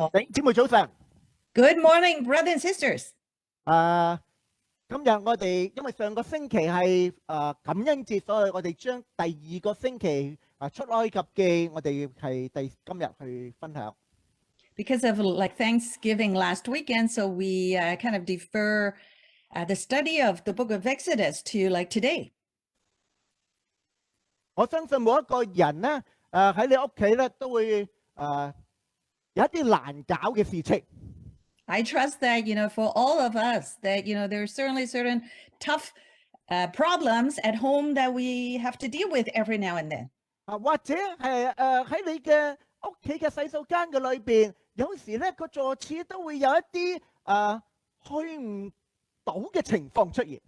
弟兄姊妹早晨。 Good morning, brothers and sisters. 今日我哋因為上個星期係感恩節，所以我哋將第二個星期出埃及記，我哋係今日去分享。 Because of like Thanksgiving last weekend, so we kind of defer the study of the book of Exodus to like today. 我相信每一個人咧，喺你屋企咧都會有一啲難搞嘅事情。 I trust that, for all of us, that, there are certainly certain tough problems at home that we have to deal with every now and then. 或者係喺你嘅屋企嘅洗手間嘅裏邊，有時咧個坐廁都會有一啲去唔到嘅情況出現。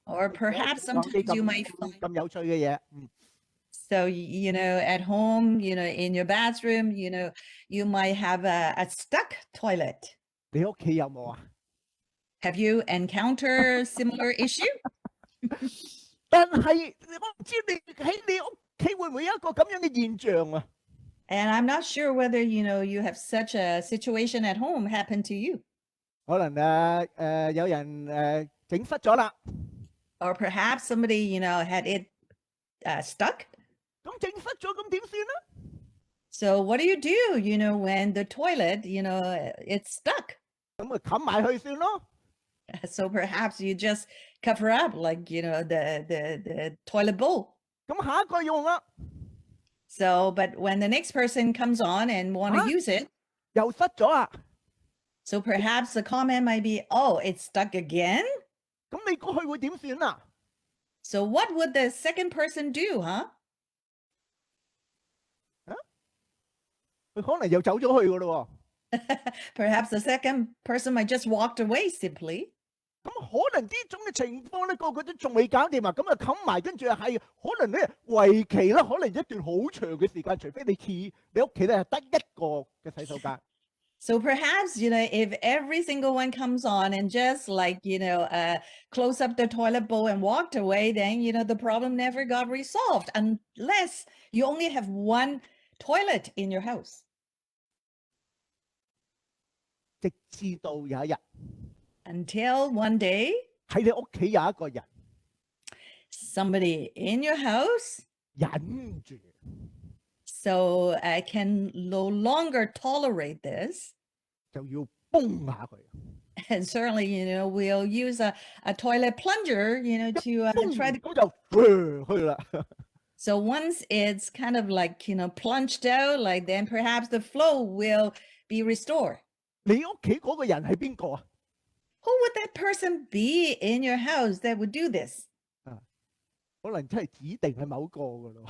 Or perhaps sometimes you might find 咁有趣嘅嘢。 So, at home, in your bathroom, you might have a stuck toilet. 你屋企有冇啊？ Have you encountered similar issue? 但係我唔知你喺你屋企會唔會有一個咁樣嘅現象啊？ And I'm not sure whether, you have such a situation at home happen to you. 可能有人整失咗啦。 Or perhaps somebody, had it stuck. 咁整失咗咁點算咧？ So what do you do, when the toilet, it's stuck? 咁咪冚埋去算咯。 So perhaps you just cover up like, the toilet bowl. 咁下一個用啦， So, but when the next person comes on and want to use it, 又失咗啊！ so perhaps the comment might be, oh, it's stuck again? 咁你過去會點算啊？ So what would the second person do, huh? 佢可能又走咗去噶咯。 Perhaps the second person might just walked away simply. 咁可能呢種嘅情況咧，個個都仲未搞掂啊！咁啊冚埋，跟住係可能咧為期啦，可能一段好長嘅時間，除非你屋企咧係得一個嘅洗手間。 So perhaps, if every single one comes on and just like, close up the toilet bowl and walked away, then, the problem never got resolved unless you only have one toilet in your house. 直至到有一日 Until one day, 喺你屋企有一個人 somebody in your house 忍住， so can no longer tolerate this. 就要崩下佢。 And certainly, we'll use a toilet plunger, to try to. 咁就去啦。 So once it's kind of like, plunged out, like then perhaps the flow will be restored. 你屋企嗰個人係邊個啊？ Who would that person be in your house that would do this? 可能真係指定係某個噶咯。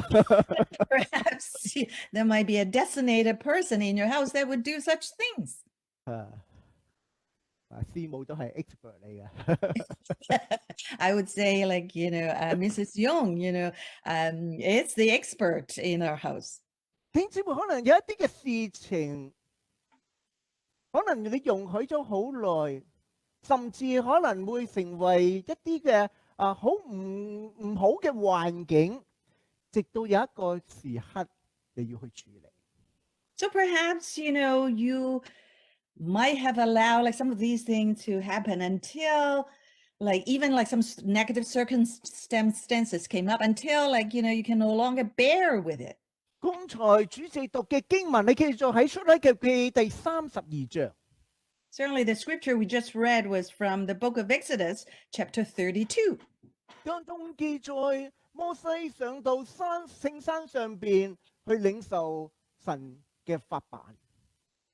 Perhaps there might be a designated person in your house that would do such things. 師母都係 expert 嚟嘅。 I would say like, Mrs. Young, it's the expert in our house. 弟兄姊妹，可能有一啲嘅事情，可能你容許咗好耐，甚至可能會成為一啲嘅好唔好嘅環境，直到有一個時刻你要去處理。 So perhaps, you might have allowed like some of these things to happen until like even like some negative circumstances came up until like, you can no longer bear with it. 剛才主席讀嘅經文，你記載喺出埃及記第32章。 Certainly the scripture we just read was from the book of Exodus, chapter 32. 當中記載摩西上到聖山上邊去領受神嘅法版。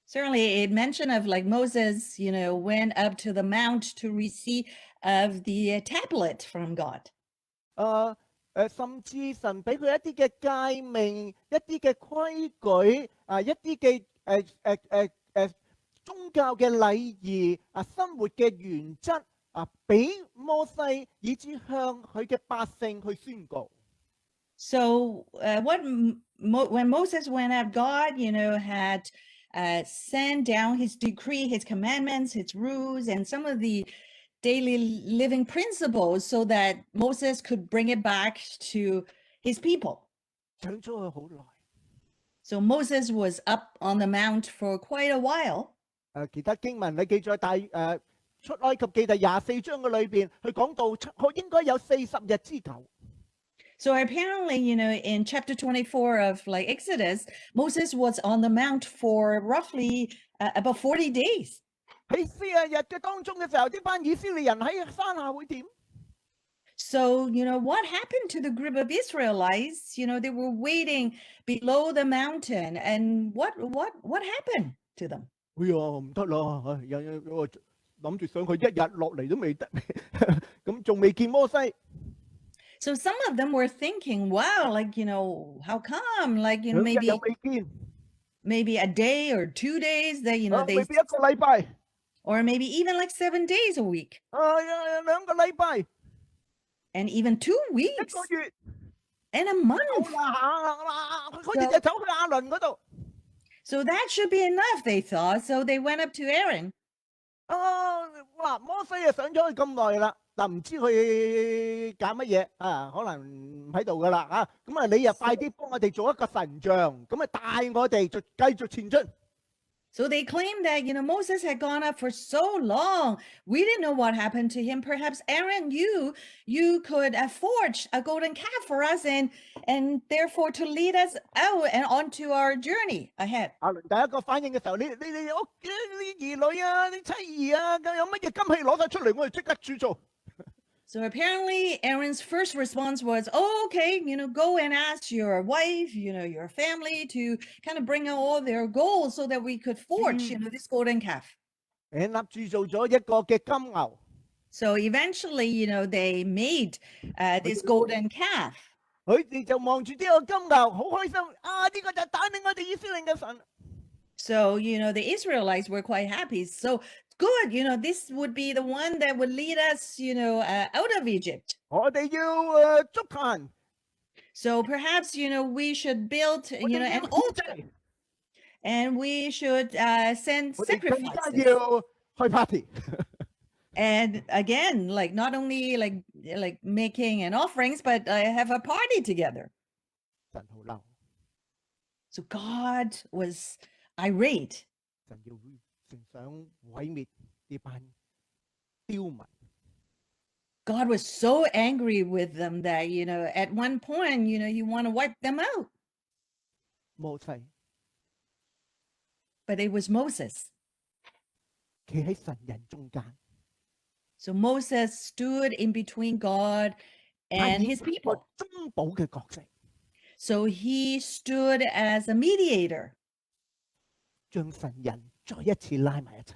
Certainly it mentioned of like Moses, went up to the mount to receive of the tablet from God. 甚至神俾佢一啲嘅誡命、一啲嘅規矩、一啲嘅宗教嘅禮儀、生活嘅原則俾摩西，以至向佢嘅百姓去宣告。 So when Moses went up, God, had sent down his decree, his commandments, his rules, and some of the daily living principles so that Moses could bring it back to his people. 上咗去好耐， So Moses was up on the mount for quite a while. 其他經文你記在出埃及記第24章嘅裏邊，佢講到應該有40日之久。So apparently, in chapter 24 of like Exodus, Moses was on the mount for roughly about 40 days. 喺40日嘅當中嘅時候，呢班以色列人喺山下會點？ So, what happened to the group of Israelites? They were waiting below the mountain, and what happened to them? 哎呀，唔得啦！我諗住上去一日落嚟都未得，咁仲未見摩西。 So some of them were thinking, wow, how come? Maybe a day or 2 days that, they, 未必一個禮拜， or maybe even like 7 days a week, 2個禮拜， and even 2 1 weeks 個月， and a month. 佢哋就走去亞倫嗰度。 So that should be enough, they thought. So they went up to Aaron. 哇！摩西啊上咗去咁耐啦，嗱唔知佢搞乜嘢啊？可能唔喺度噶啦啊！咁啊，你又快啲幫我哋做一個神像，咁啊帶我哋就繼續前進。 So they claimed that, Moses had gone up for so long. We didn't know what happened to him. Perhaps Aaron, you could forge a golden calf for us and therefore to lead us out and onto our journey ahead. 亞倫第一個反應嘅時候，你屋企啲兒女啊，你妻兒啊，有乜嘢金器攞晒出嚟，我哋即刻煮做。 So apparently Aaron's first response was, oh, okay, go and ask your wife, your family to kind of bring out all their gold so that we could forge, this golden calf. 立住做咗一個嘅金牛。 So eventually, they made this golden calf. 佢哋就望住呢個金牛，好開心啊！呢個就係帶領我哋以色列嘅神。 So, the Israelites were quite happy. So good, this would be the one that would lead us, out of Egypt. 我哋要築壇。 So perhaps, we should build, an altar. And we should send 我哋更加 sacrifices. 要開 party。 And again, like not only like making an offerings, but have a party together. 神好嬲， So God was irate. 神要想毀滅呢班刁民。 God was so angry with them that, at one point, you want to wipe them out. 摩西 But it was Moses. 企喺神人中間， So Moses stood in between God and his 個 people. 中保嘅角色， So he stood as a mediator. 將神人再一次拉埋一齊。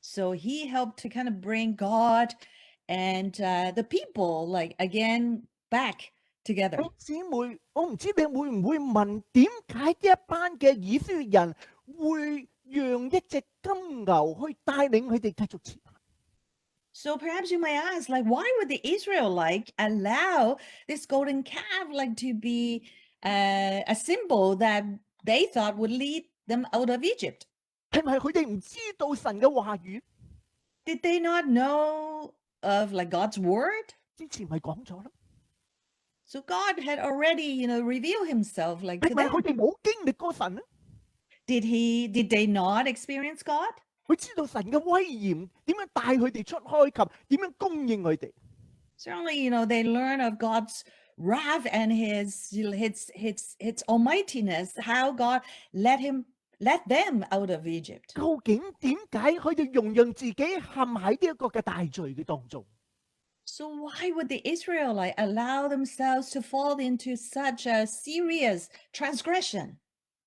So he helped to kind of bring God and the people, like, again, back together. 姊妹，我唔知你會唔會問，點解呢一班嘅以色列人會讓一隻金牛去帶領佢哋繼續前行？ So perhaps you might ask, like, why would the Israelite allow this golden calf, like, to be a symbol that they thought would lead them out of Egypt? 係咪佢哋唔知道神嘅話語？ Did they not know of, like, God's word? 之前咪講咗咯， So God had already, revealed himself, like, 係 to 咪 them. 佢哋冇經歷過神咧？ Did they not experience God? 佢知道神嘅威嚴點樣帶佢哋出埃及，點樣供應佢哋。 Certainly, they learn of God's wrath and his almightiness, how God let them out of Egypt. 究竟點解佢哋容讓自己陷喺呢一個嘅大罪嘅當中？ So why would the Israelites allow themselves to fall into such a serious transgression?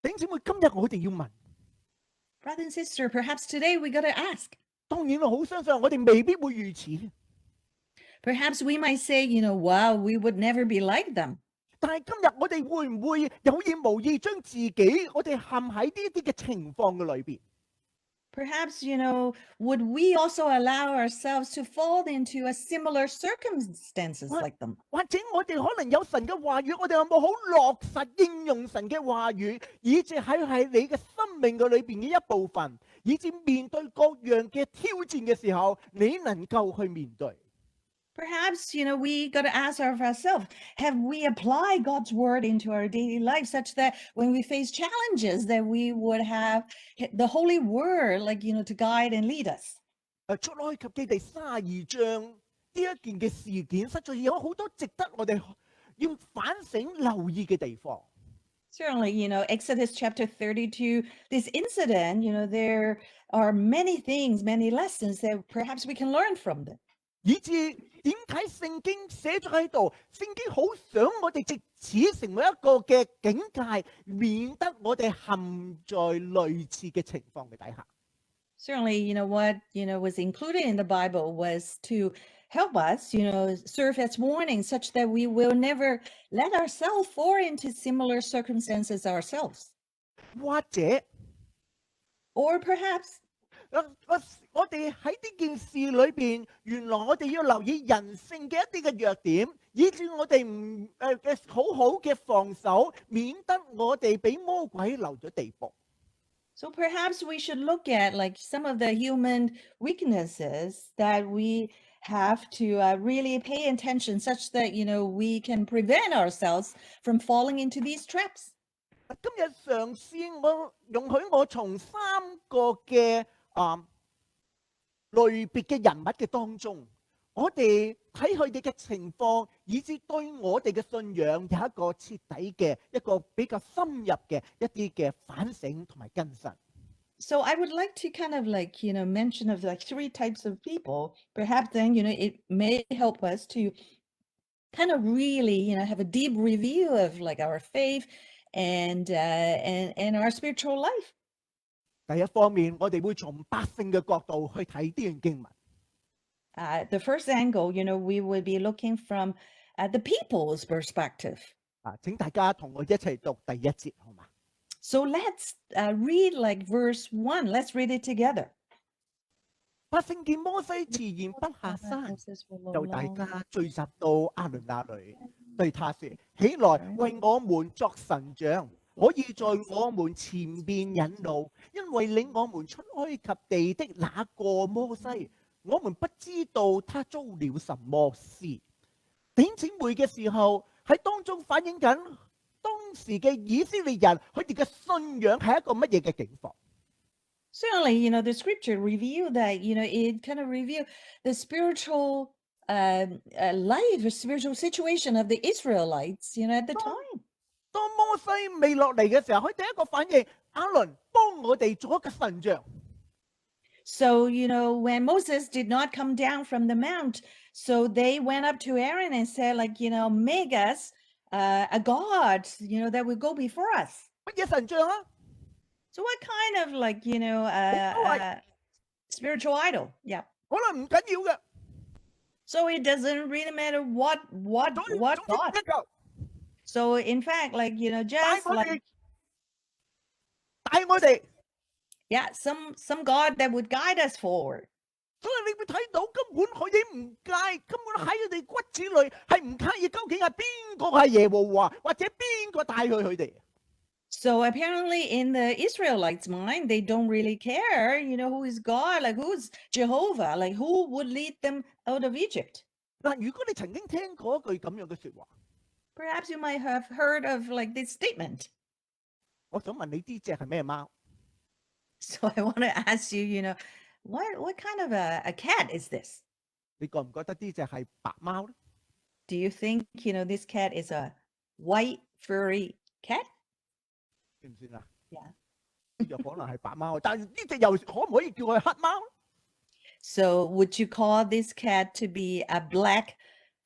弟兄姊妹，今日我哋要問， Brother and sister, perhaps today we got to ask. 當然我好相信我哋未必會如此， Perhaps we might say, wow, we would never be like them. 但係今日我哋會唔會有意無意將自己我哋陷喺呢一啲嘅情況嘅裏邊？ Perhaps, would we also allow ourselves to fall into a similar circumstances like them? 或者我哋可能有神嘅話語，我哋有冇好落實應用神嘅話語，以至喺你嘅生命嘅裏邊嘅一部分，以至面對各樣嘅挑戰嘅時候，你能夠去面對。perhaps, we got to ask ourselves, have we applied God's word into our daily life such that when we face challenges that we would have the holy word, to guide and lead us? 出埃及記第32章呢一件嘅事件，實在有好多值得我哋要反省留意嘅地方。Certainly, Exodus chapter 32, this incident, there are many things, many lessons that perhaps we can learn from them. 以至點解聖經寫咗喺度？聖經好想我哋藉此成為一個嘅警戒，免得我哋陷在類似嘅情況嘅底下。Certainly, what, was included in the Bible was to help us, serve as warning such that we will never let ourselves fall into similar circumstances ourselves. 或者 Or perhaps 我哋喺呢件事裏邊，原來我哋要留意人性嘅一啲嘅弱點，以致我哋唔好好嘅防守，免得我哋俾魔鬼留咗地步。So perhaps we should look at some of the human weaknesses that we have to really pay attention such that, we can prevent ourselves from falling into these traps. 今日嘗試我容許我從3個嘅類別嘅人物嘅當中，我哋睇佢哋嘅情況，以至對我哋嘅信仰有一個徹底嘅一個比較深入嘅一啲嘅反省同埋更新。So I would like to kind of mention of 3 types of people. Perhaps then, it may help us to kind of really, have a deep review of our faith and our spiritual life. 第一方面，我哋會從百姓嘅角度去睇呢段經文。The first angle, we would be looking from the people's perspective. 請大家同我一齊讀第1節，好嗎？ So let's read verse 1. Let's read it together. 百姓見摩西遲延不下山，就大家聚集到亞倫那裏，對他說：起來，為我們作神像，可以在我們前面引路，因為領我們出埃及地的那個摩西，我們不知道他遭了什麼事。弟兄姊妹嘅時候喺當中反映緊當時嘅以色列人佢哋嘅信仰係一個乜嘢嘅境況。Certainly, the scripture review that, it kind of review the spiritual life, spiritual situation of the Israelites, at the time. 當摩西未落嚟嘅時候，佢第一個反應，亞倫幫我哋做一個神像。So, when Moses did not come down from the mount, so they went up to Aaron and said, make us a god, that would go before us. 乜嘢神像啊？ So what kind of spiritual idol? Yeah. 可能唔緊要嘅。 So it doesn't really matter what God. So in fact, just 帶我哋。 yeah, some God that would guide us forward. 所以你會睇到根本佢哋唔介，根本喺佢哋骨子裏係唔介意究竟係邊個係耶和華，或者邊個帶佢哋。 So apparently in the Israelites' mind, they don't really care, who is God, who's Jehovah, who would lead them out of Egypt. 嗱，如果你曾經聽過一句咁樣嘅説話， Perhaps you might have heard of this statement. 我想問你呢隻係咩貓？ So I want to ask you, what kind of a cat is this? 你覺唔覺得呢隻係白貓咧？ Do you think, this cat is a white furry cat? 算唔算啊？ Yeah. 又可能係白貓，但係呢隻又可唔可以叫佢黑貓？ So would you call this cat to be a black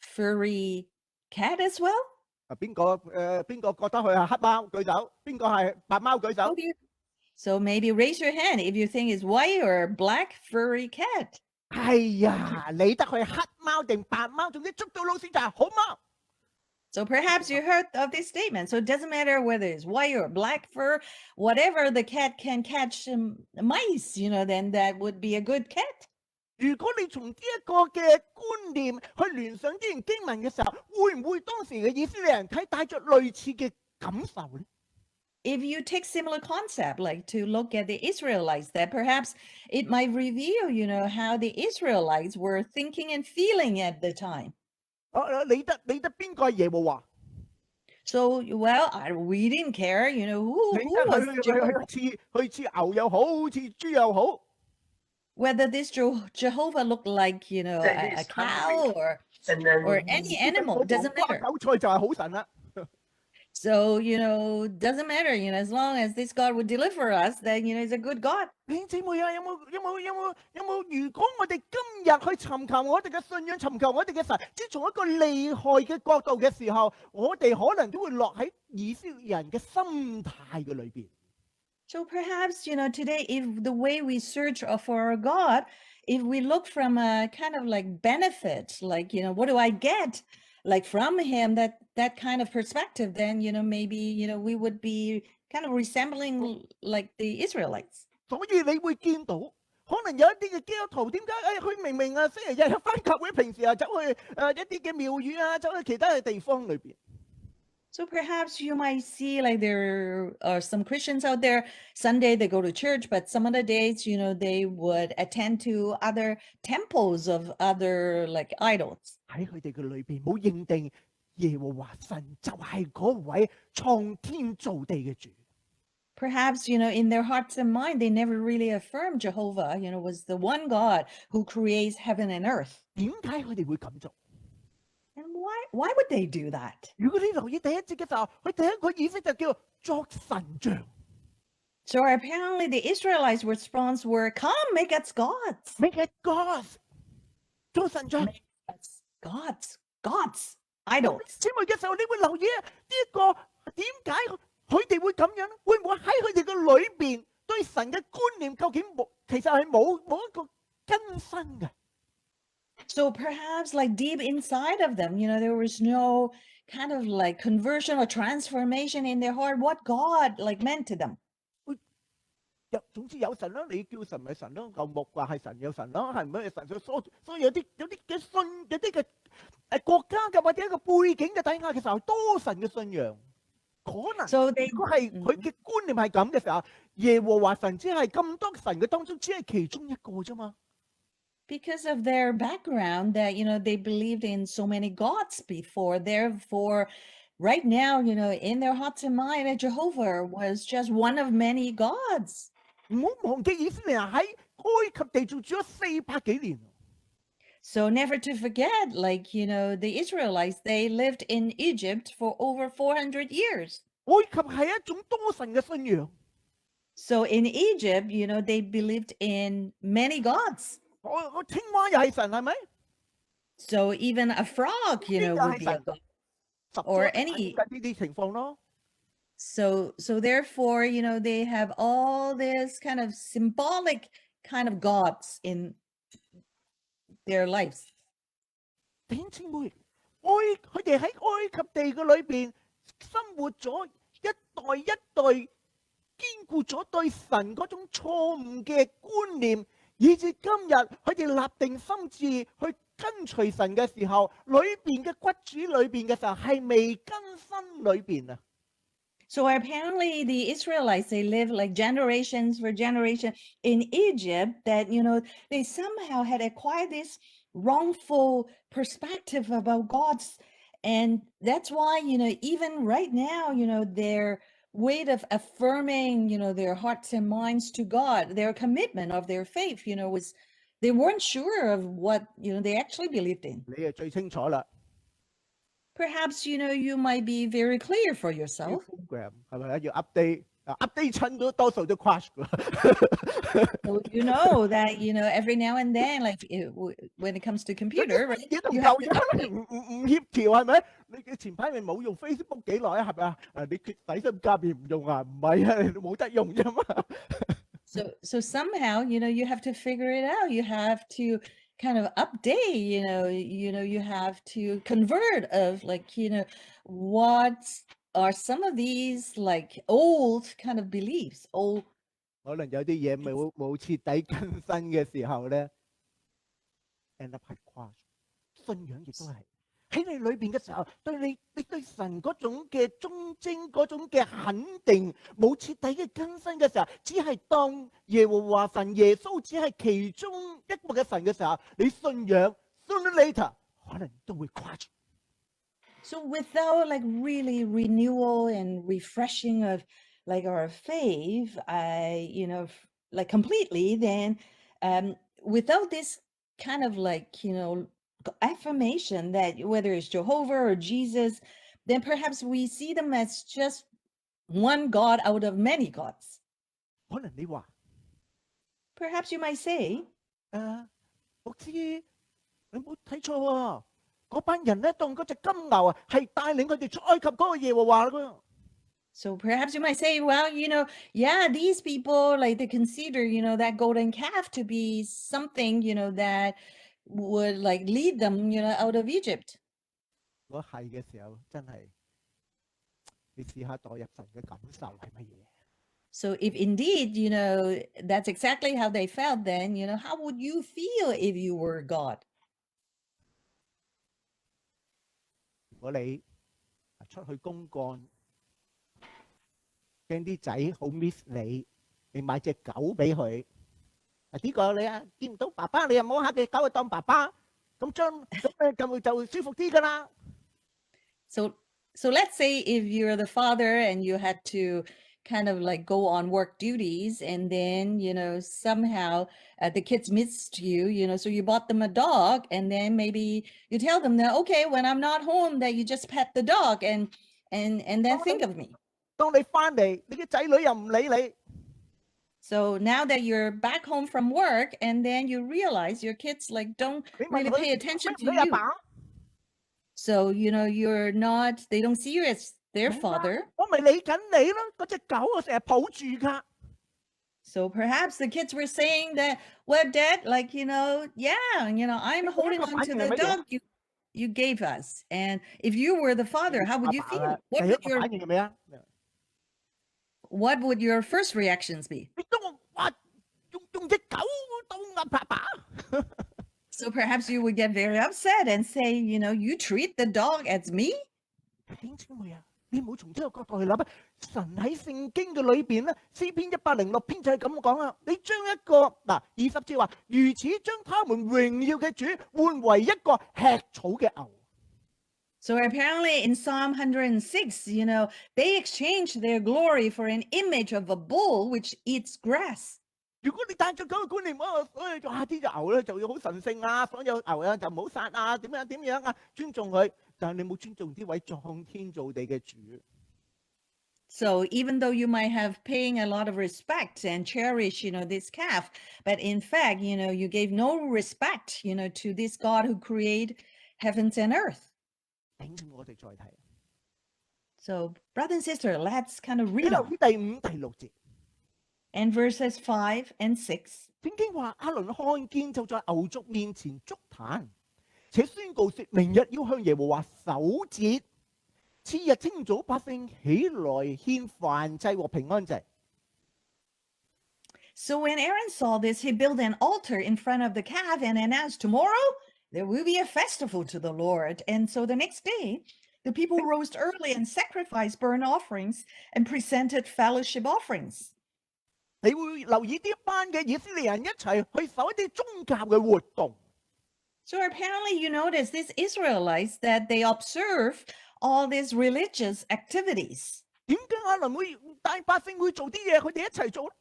furry cat as well? 邊個覺得佢係黑貓舉手？邊個係白貓舉手？ So maybe raise your hand if you think it's white or black furry cat. 哎呀，理得佢黑貓定白貓，總之捉到老鼠就係好貓。 So perhaps you heard of this statement. So it doesn't matter whether it's white or black fur, whatever the cat can catch mice, then that would be a good cat. 如果你從呢一個嘅觀念去聯想呢段經文嘅時候，會唔會當時嘅以色列人睇帶着類似嘅感受咧？ if you take similar concept, like to look at the Israelites, that perhaps it might reveal, how the Israelites were thinking and feeling at the time. 你得邊個係耶和華？ So, well, we didn't care, who 你 was 得 Jehovah. 去似牛又好，似豬又好。 Whether this Jehovah looked like, a cow or any animal, it doesn't matter. 韭菜就係好神啦。 So, doesn't matter, as long as this God would deliver us, then, it's a good God. 弟兄姊妹啊，有冇？如果我哋今日去尋求我哋嘅信仰，尋求我哋嘅神，只從一個利害嘅角度嘅時候，我哋可能都會落喺以色列人嘅心態嘅裏邊。 So perhaps, today, if the way we search for our God, if we look from a kind of like benefit, like, what do I get? Like from him, that kind of perspective, then, maybe, we would be kind of resembling like the Israelites. 所以你會見到，可能有一啲嘅基督徒點解？佢明明星期日返教會，平時走去一啲嘅廟宇啊，走去其他嘅地方裏邊。 So perhaps you might see like there are some Christians out there, Sunday they go to church, but some other days, they would attend to other temples of other like idols. 喺佢哋嘅裏邊冇認定耶和華神就係嗰位創天造地嘅主。 Perhaps, in their hearts and mind, they never really affirmed Jehovah, was the one God who creates heaven and earth. 點解佢哋會咁做？ And why would they do that? 如果你留意第一節嘅時候，佢第一個意思就叫作神像。 So apparently the Israelites' response were, come, make us gods. Make it gods， 做神像。 Make us gods, idols. 姊妹嘅時候，你會留意呢一個點解佢哋會咁樣咧？會唔會喺佢哋嘅裏邊對神嘅觀念究竟其實係冇一個更新嘅？ So perhaps like deep inside of them, there was no kind of like conversion or transformation in their heart, what God like meant to them. 總之有神啦，你叫神咪神咯，舊木話係神有神咯，係唔係神？所以有啲嘅信，有啲嘅國家嘅或者一個背景嘅底下嘅時候，多神嘅信仰，可能 So they 如果係佢嘅觀念係咁嘅時候，耶和華神只係咁多神嘅當中，只係其中一個啫嘛。 Because of their background that, they believed in so many gods before. Therefore, right now, in their hearts and mind, that Jehovah was just one of many gods. 唔好忘記以色列人喺埃及地住咗400幾年。 So never to forget, like, the Israelites, they lived in Egypt for over 400 years. 埃及係一種多神嘅信仰。 So in Egypt, they believed in many gods. 我青蛙又係神係咪？ So even a frog, would be a god. Or any. 呢啲情況咯。 So therefore, they have all this kind of symbolic kind of gods in their lives. 弟兄姊妹，佢哋喺埃及地嘅裏邊生活咗一代一代，堅固咗對神嗰種錯誤嘅觀念。 以至今日佢哋立定心志去跟隨神嘅時候，裏邊嘅骨子裏邊嘅時候係未更新裏邊啊。 So apparently the Israelites, they lived like generations for generation in Egypt that, they somehow had acquired this wrongful perspective about gods. And that's why, even right now, their way of affirming, their hearts and minds to God, their commitment of their faith, was they weren't sure of what, they actually believed in. 你係最清楚啦。 Perhaps, you might be very clear for yourself. program 係咪啊？要 update 親都多數都 crash 㗎。 So you know that, every now and then, like when it comes to computer, right? 嘢同 You 舊 have 嘢唔協調係咪？你前排咪冇用 Facebook 幾耐啊？係咪啊？你底薪加面唔用啊？唔係啊，你冇得用啫嘛。 So somehow, you have to figure it out. You have to kind of update, you have to convert of like, what are some of these like old kind of beliefs, old 可能有啲嘢冇徹底更新嘅時候咧 ，end up 係 crash。信仰亦都係喺你裏邊嘅時候，你對神嗰種嘅忠貞、嗰種嘅肯定，冇徹底嘅更新嘅時候，只係當耶和華神耶穌只係其中一個嘅神嘅時候，你信仰 sooner or later 可能都會垮住。So without like really renewal and refreshing of like our faith, like completely, then without this kind of like, affirmation that whether it's Jehovah or Jesus, then perhaps we see them as just one God out of many gods. 可能你話 Perhaps you might say, 牧師，你冇睇錯喎，嗰班人咧當嗰隻金牛啊，係帶領佢哋出埃及嗰個耶和華㗎。So perhaps you might say, well, yeah, these people, like they consider, that golden calf to be something, that would like lead them, out of Egypt. 如果係嘅時候，真係你試下代入神嘅感受係乜嘢？ So if indeed, that's exactly how they felt, then, how would you feel if you were God? 如果你出去公幹，驚啲仔好 miss 你，你買隻狗俾佢。呢個你啊見唔到爸爸，你又摸下隻狗去當爸爸，咁就舒服啲㗎啦。So let's say if you're the father and you had to kind of like go on work duties and then, somehow the kids missed you, so you bought them a dog and then maybe you tell them that, okay, when I'm not home that you just pet the dog and then think of me. 當你翻嚟，你嘅仔女又唔理你。So now that you're back home from work and then you realize your kids like don't really pay attention to you. So, they don't see you as their father. 我咪理緊你咯，嗰隻狗我成日抱住㗎。 So perhaps the kids were saying that, well, Dad, like, yeah, I'm holding on to the dog you gave us. And if you were the father, how would you feel? What would your first reactions be? So perhaps you would get very upset and say, you treat the dog as me? 你唔好從呢個角度去諗啊！神喺聖經嘅裏邊咧，詩篇106篇就係咁講啊！你將一個20節話，如此將他們榮耀嘅主換為一個吃草嘅牛。So apparently in Psalm 106, they exchanged their glory for an image of a bull which eats grass. 如果你帶咗嗰個觀念，所以呢隻牛咧就要好神聖啊，所有牛啊就唔好殺啊，點樣啊，尊重佢。但係你冇尊重呢位創天造地嘅主。So even though you might have paying a lot of respect and cherish, this calf, but in fact, you gave no respect, to this God who created heavens and earth. 我哋再睇。So brother and sister, let's kind of read on. 第5、第6節。And verses 5 and 6. 聖經話亞倫看見就在牛犢面前築壇。且宣告說，明日要向耶和華守節。次日清早，百姓起來獻燔祭和平安祭。So when Aaron saw this, he built an altar in front of the calf and announced, tomorrow there will be a festival to the Lord. And so the next day, the people rose early and sacrificed burnt offerings and presented fellowship offerings. 你會留意呢一班嘅以色列人一齊去守一啲宗教嘅活動。So apparently you notice these Israelites that they observe all these religious activities. 點解亞倫會帶百姓會做啲嘢，佢哋一齊做咧？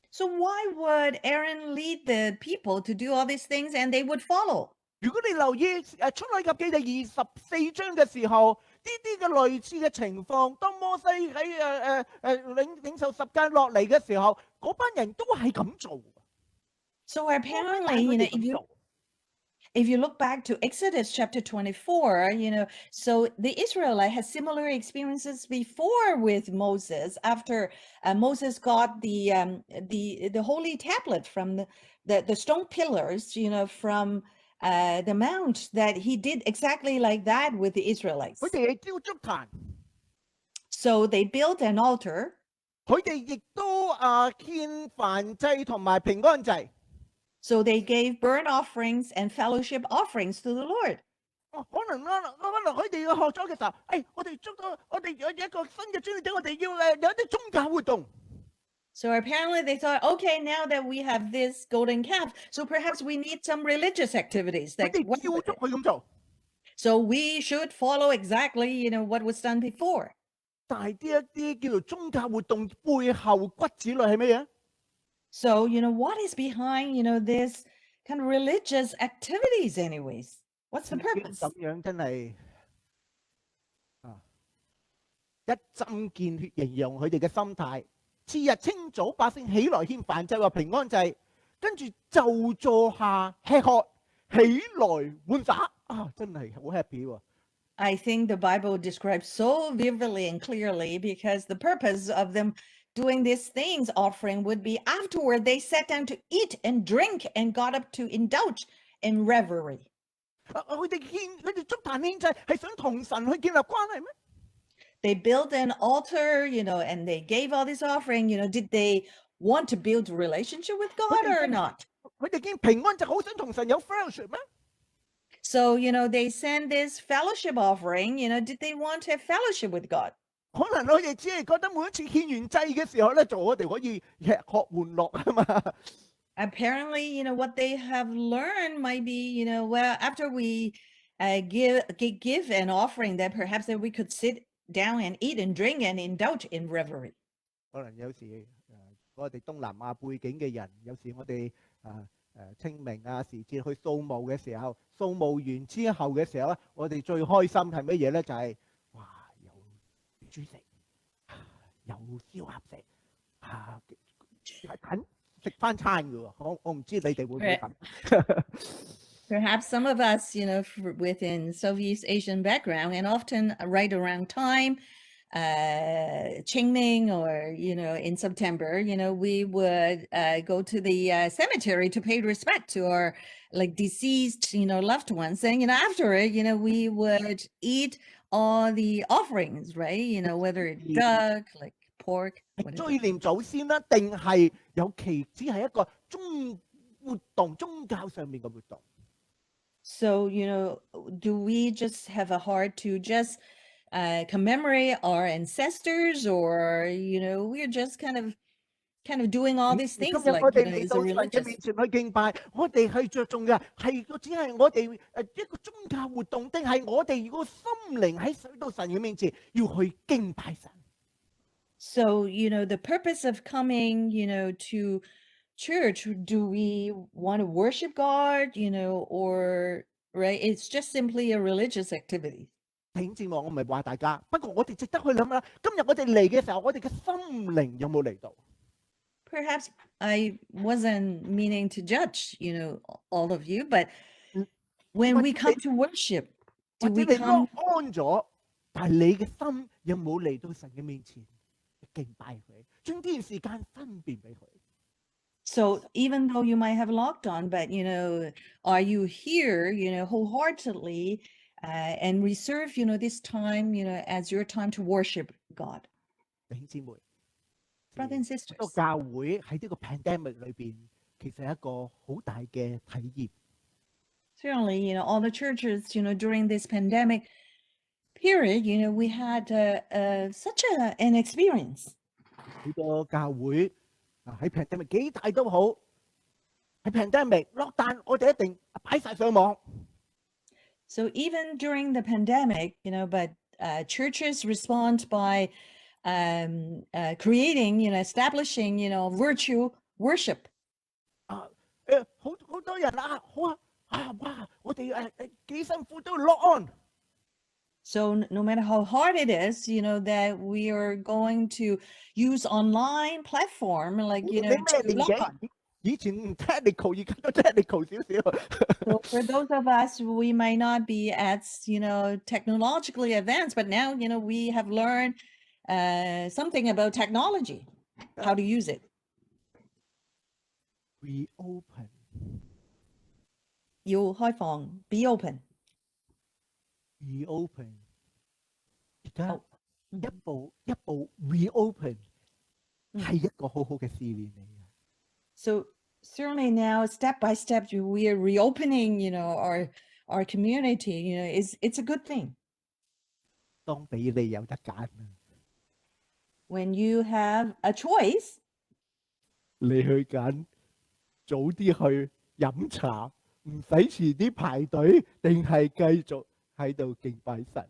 So why would Aaron lead the people to do all these things and they would follow? 如果你留意出埃及記第24章嘅時候，呢啲嘅類似嘅情況，當摩西喺領受十誡落嚟嘅時候，嗰班人都係咁做。So apparently, if you look back to Exodus chapter 24, so the Israelite has similar experiences before with Moses after Moses got the holy tablet from the stone pillars, from the mount, that he did exactly like that with the Israelites. 佢哋係築壇。So they built an altar. 佢哋亦都獻燔祭同埋平安祭。So they gave burnt offerings and fellowship offerings to the Lord. 可能佢哋要學咗嘅時候，我哋捉到我哋有一個新嘅專業，我哋要有一啲宗教活動。So apparently they thought, okay, now that we have this golden calf, so perhaps we need some religious activities 佢 that 哋 went 照 with 足 it. 佢咁做。 So we should follow exactly, what was done before. 但係呢一啲叫做宗教活動背後骨子裏係咩嘢？ So, what is behind, this kind of religious activities anyways? What's the purpose? 咁樣真係一針見血形容佢哋嘅心態。次日清早，百姓起來獻燔祭和平安祭，跟住就坐下吃喝，起來玩耍。真係好 happy 喎！ I think the Bible describes so vividly and clearly because the purpose of them doing these things offering would be afterward they sat down to eat and drink and got up to indulge in revelry. 佢哋築壇獻祭係想同神去建立關係咩？ They built an altar, and they gave all this offering, did they want to build a relationship with God or not? 佢哋見平安就好想同神有 fellowship 咩？ So, they send this fellowship offering, did they want to have fellowship with God? 可能佢哋只係覺得每一次獻完祭嘅時候咧，就我哋可以吃喝玩樂啊嘛。 Apparently, what they have learned might be, well, after we give an offering, that perhaps that we could sit down and eat and drink and indulge in revelry. 可能有時我哋東南亞背景嘅人，有時我哋清明啊時節去掃墓嘅時候，掃墓完之後嘅時候咧，我哋最開心係乜嘢咧？就係、哇，有豬食，有燒鴨食，近食翻餐嘅喎。我唔知你哋會唔會咁。Perhaps some of us, within Southeast Asian background, and often right around time, Qingming or, in September, we would go to the cemetery to pay respect to our deceased, loved ones. And, after it, we would eat all the offerings, right? Whether it's duck, like pork. 追念祖先啦，定係有只係一個宗教上面嘅活動。 So, do we just have a heart to just commemorate our ancestors, or we're just kind of doing all these things like 我哋嚟 is 到 a 神嘅 religious. 面前去敬拜，我哋係着重嘅係只係我哋一個宗教活動，定係我哋個心靈喺水到神嘅面前要去敬拜神。 So, the purpose of coming, to church, do we want to worship God, or right? It's just simply a religious activity. 弟兄姊妹，我唔係話大家，不過我哋值得去諗啦。今日我哋嚟嘅時候，我哋嘅心靈有冇嚟到？ Perhaps I wasn't meaning to judge, all of you, but when we come to worship, 或 do 者 we 你 come? 安咗，但係你嘅心有冇嚟到神嘅面前敬拜佢，將呢段時間分辨俾佢？ So even though you might have logged on, but are you here, wholeheartedly, and reserve, this time, as your time to worship God? 弟兄姊妹 Brothers and 個 sisters, 教會喺呢個 pandemic 裏邊，其實係一個好大嘅體驗。 certainly, all the churches, during this pandemic period, we had such an experience. 好多教會喺 pandemic 幾大都好，喺 pandemic lockdown 我哋一定擺晒上網。 So even during the pandemic, but churches respond by creating, establishing, virtual worship. 好多人哇！我哋幾辛苦都 log on。 So no matter how hard it is, that we are going to use online platform, like, 你咩 to 年 log 紀 on.？以前唔 technical， 而家都 technical 少少。 So for those of us, we might not be as, technologically advanced, but now, we have learned something about technology, how to use it. Reopen， 要開放, be open. reopen， 而家好一步一步 reopen 嗯係一個好好嘅試驗嚟嘅。 So certainly now, step by step, we are reopening, our community, it's a good thing. 當俾你有得揀， When you have a choice, 你去揀早啲去飲茶，唔使遲啲排隊，定係繼續喺度敬拜神？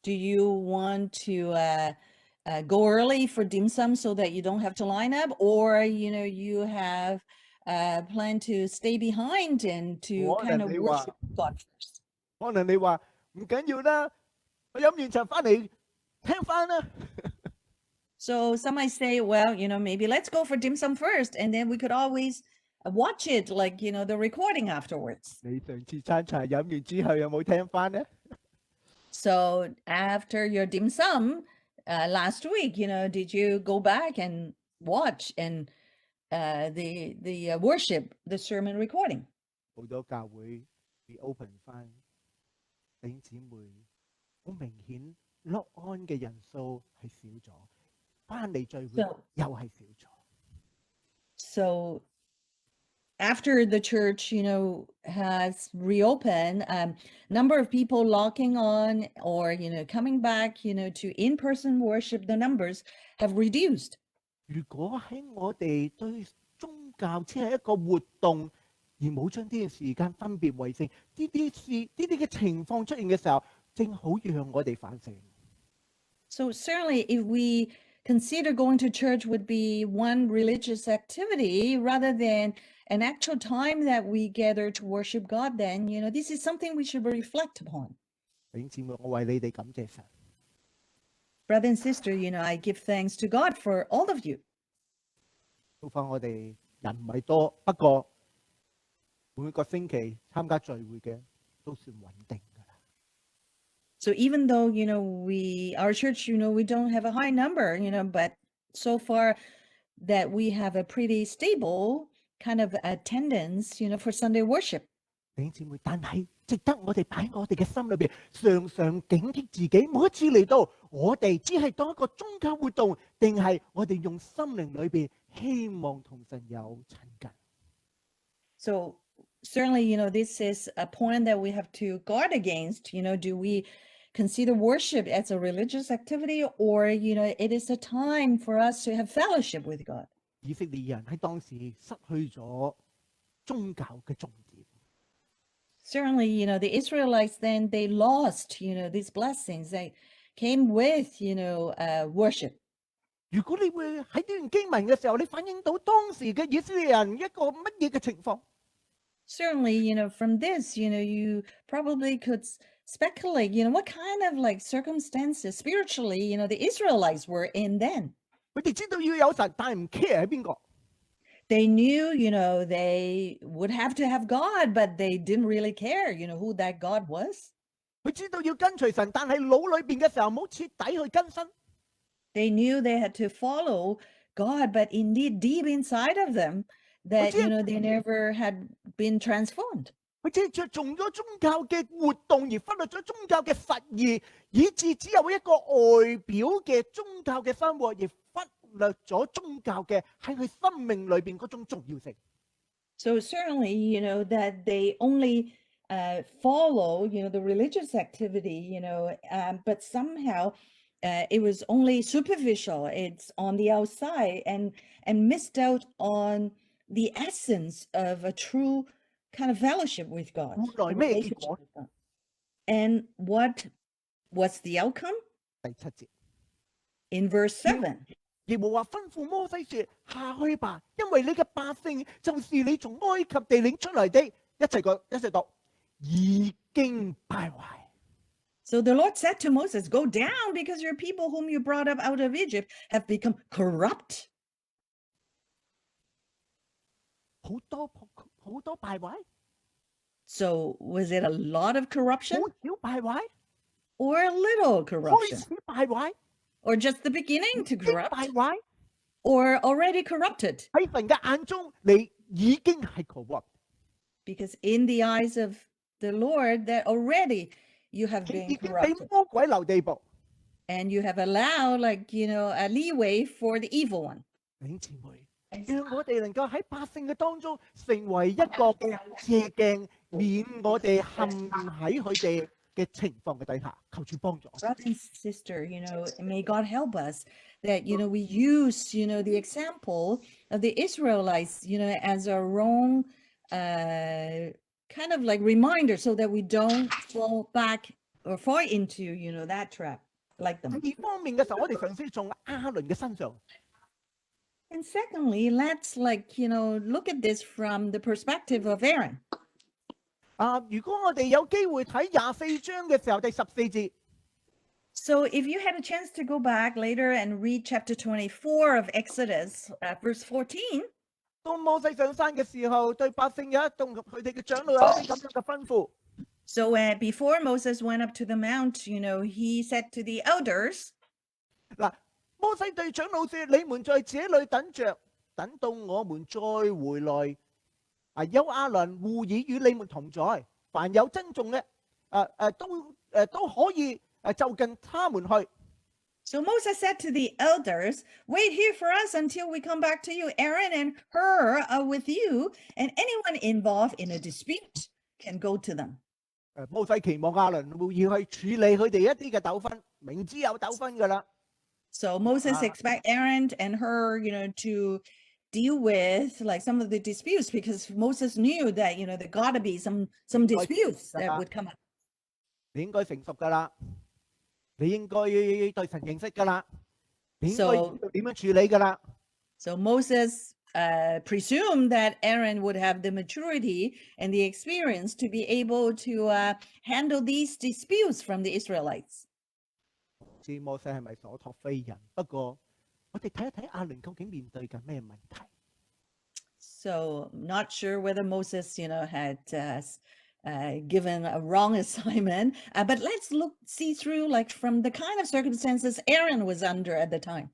do you want to go early for dim sum so that you don't have to line up, or you have planned to stay behind and to kind of worship God first? 可能你話唔緊要啦，我飲完茶翻嚟聽翻啦。 So some might say, well, maybe let's go for dim sum first, and then we could always watch it, like, the recording afterwards. 你上次餐茶飲完之後有冇聽翻呢？ So after your dim sum last week, did you go back and watch and the worship, the sermon recording? 好多教會會 open 翻，弟兄姊妹好明顯落安嘅人數係少咗，翻嚟聚會又係少咗。 So after the church, has reopened, number of people locking on or, coming back, to in-person worship, the numbers have reduced. 如果喺我哋對宗教只係一個活動，而冇將呢段時間分別為聖，呢啲嘅情況出現嘅時候，正好讓我哋反省。 So certainly if we consider going to church would be one religious activity rather than an actual time that we gather to worship God, then, this is something we should reflect upon. 弟兄姊妹，我為你哋感謝神。 Brother and sister, I give thanks to God for all of you. 到翻我哋人唔係多，不過每個星期參加聚會嘅都算穩定㗎啦。 So even though, our church, we don't have a high number, but so far that we have a pretty stable kind of attendance, for Sunday worship. 弟兄姊妹，但係值得我哋擺喺我哋嘅心裏邊，常常警惕自己，每一次嚟到，我哋只係當一個宗教活動，定係我哋用心靈裏邊希望同神有親近。 So certainly, this is a point that we have to guard against. Do we consider worship as a religious activity, or, it is a time for us to have fellowship with God? 以色列人喺當時失去咗宗教嘅重點。 Certainly, the Israelites then, they lost, these blessings. They came with, worship. 如果你會喺呢段經文嘅時候，你反映到當時嘅以色列人一個乜嘢嘅情況？ Certainly, from this, you probably could speculate, what kind of like circumstances spiritually, the Israelites were in then. 佢哋知道要有神，但係唔 care 係邊個。 They knew, they would have to have God, but they didn't really care, who that God was. 佢知道要跟隨神，但係腦裏邊嘅時候冇徹底去更新。 They knew they had to follow God, but indeed deep inside of them that, they never had been transformed. 佢只係着重咗宗教嘅活動，而忽略咗宗教嘅實義，以致只有一個外表嘅宗教嘅生活，而忽略咗宗教嘅喺佢生命裏邊嗰種重要性。 So certainly, that they only follow, the religious activity, but somehow it was only superficial. It's on the outside and missed out on the essence of a true kind of fellowship with God. 換來 a 咩結 relationship 果？ with God. And what was the outcome? 第7節， In verse 7. 耶和華吩咐摩西說：下去吧，因為你嘅百姓就是你從埃及地領出嚟的，一齊讀，已經敗壞。 So the Lord said to Moses, go down because your people whom you brought up out of Egypt have become corrupt. 好多敗壞， So was it a lot of corruption 好少敗壞， or a little 開 corruption 始敗壞， or just the beginning to 已經 corrupt 敗壞。 or already corrupted? 喺神嘅眼中，你已經係 corrupt。 Because in the eyes of the Lord that already you have 已 been 經俾 corrupted 魔鬼留地步。 and you have allowed a leeway for the evil one. 弟兄姊妹，讓我哋能夠喺百姓嘅當中成為一個嘅借鏡，免我哋陷喺佢哋嘅情況嘅底下，求主幫助。Brother and sister, may God help us that, we use, the example of the Israelites, as our own kind of like reminder so that we don't fall back or fall into, that trap like them. 第二方面嘅時候，我哋嘗試從亞倫嘅身上。 And secondly, let's look at this from the perspective of Aaron. 如果我哋有機會睇24章嘅時候，第14節。 So if you had a chance to go back later and read chapter 24 of Exodus, verse 14. 當摩西上山嘅時候，對百姓有一動佢哋嘅長老有一啲咁樣嘅吩咐。 So before Moses went up to the mount, he said to the elders. 嗱，摩西對長老說：你們在這裏等着，等到我們再回來。有亞倫戶珥與你們同在，凡有珍重嘅，都可以就近他們去。 So Moses said to the elders, wait here for us until we come back to you. Aaron and Hur are with you, and anyone involved in a dispute can go to them. 摩西期望亞倫戶珥去處理佢哋一啲嘅糾紛，明知有糾紛㗎啦。 So Moses expect Aaron and Hur, to deal with like some of the disputes because Moses knew that, there got to be some disputes that would come up. 你應該成熟㗎啦，你應該對神認識㗎啦，你應該知道點樣處理㗎啦。 So Moses presumed that Aaron would have the maturity and the experience to be able to handle these disputes from the Israelites. 唔知摩西係咪所託非人？不過我哋睇一睇亞倫究竟面對緊咩問題。 So not sure whether Moses, had given a wrong assignment, but let's see through like from the kind of circumstances Aaron was under at the time.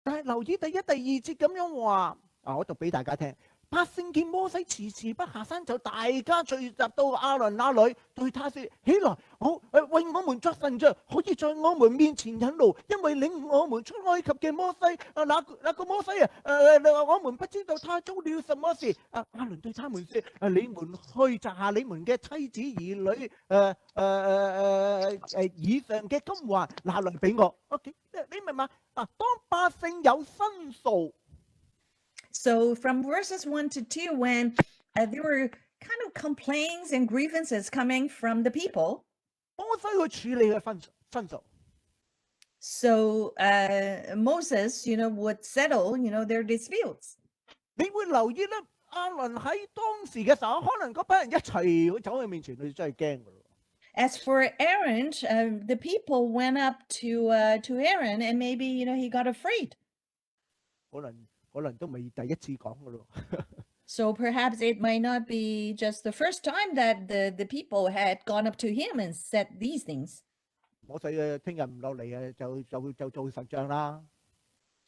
但係留意第一、第二節咁樣話，我讀俾大家聽。百姓見摩西遲遲不下山，就大家聚集到亞倫那裏，對他說：起來，為我們作神像，可以在我們面前引路，因為領我們出埃及嘅摩西，那個摩西我們不知道他做了什麼事。亞倫對他們說：你們去摘下你們嘅妻子兒女以上嘅金環拿來俾我。OK， 你明嘛？當百姓有申訴。 So from verses 1 to 2, when there were kind of complaints and grievances coming from the people. 摩西去處理佢申訴。 So Moses, would settle, their disputes. 你會留意咧，亞倫喺當時嘅時候，可能嗰班人一齊走去面前，佢真係驚㗎咯。 As for Aaron, the people went up to Aaron, and maybe he got afraid. 可能都未第一次講㗎咯。 So perhaps it might not be just the first time that the people had gone up to him and said these things. 摩西聽日唔落嚟就做神像啦。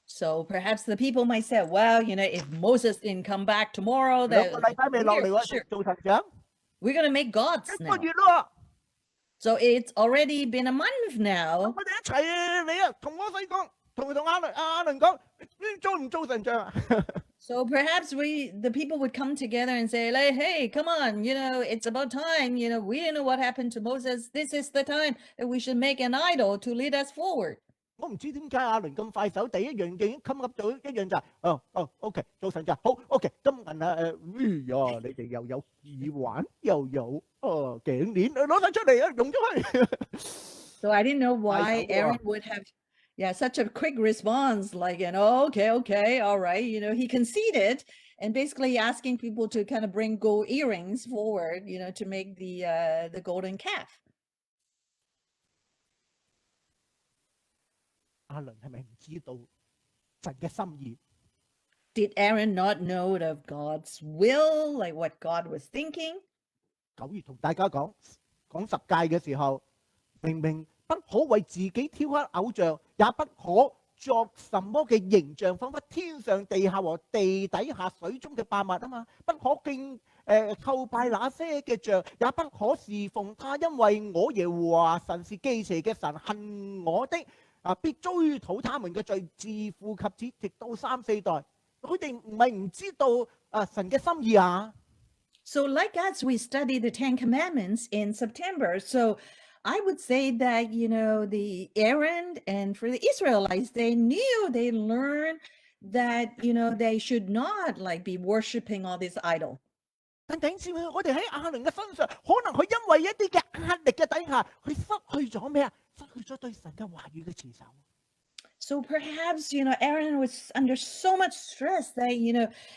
So perhaps the people might say, well, if Moses didn't come back tomorrow, 兩個禮拜未落嚟喎，做神像。 we're going to make gods 一 now. 個月咯。 So it's already been a month now. 我哋一齊嚟同摩西講，同亞倫講，做唔做神像啊？ So perhaps the people would come together and say, like, hey, come on, it's about time. We didn't know what happened to Moses. This is the time that we should make an idol to lead us forward. 我唔知點解亞倫咁快手，第一樣已經冚噏到一樣就係，OK 做神像，好 OK 金銀你哋又有耳環，又有頸鏈，攞晒出嚟啊，用咗佢。 So I didn't know why Aaron would have, such a quick response, like, okay, all right. He conceded and basically asking people to kind of bring gold earrings forward, to make the golden calf. 亞倫係咪唔知道神嘅心意？ Did Aaron not know of God's will, like what God was thinking? 9月同大家講十誡嘅時候，明明不可為自己雕刻偶像，也不可作什麼嘅形象，彷彿天上、地下和地底下水中嘅百物啊嘛，不可叩拜那些嘅像，也不可侍奉他，因為我耶和華神是忌邪嘅神，恨我的。必追討他們嘅罪，自父及子，直到3、4代。佢哋唔係唔知道神嘅心意啊。So like us, we study the 10 Commandments in September. So I would say that, the Aaron and for the Israelites, they learned that, they should not like be worshiping all these idols. 但弟兄姊妹，我哋喺亞倫嘅身上，可能佢因為一啲嘅壓力嘅底下，佢失去咗咩啊？失去咗對神嘅話語嘅持守。So perhaps, Aaron was under so much stress that,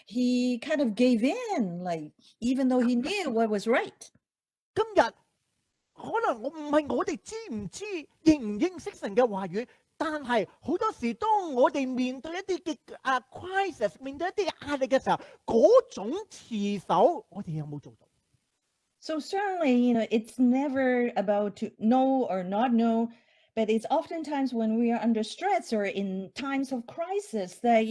he kind of gave in, like, even though he knew what was right. 今日可能我唔係我哋知唔知認唔認識神嘅話語，但係好多時當我哋面對一啲嘅crisis，面對一啲壓力嘅時候，嗰種持守我哋有冇做到？ So certainly, it's never about to know or not know, but it's oftentimes when we are under stress or in times of crisis that,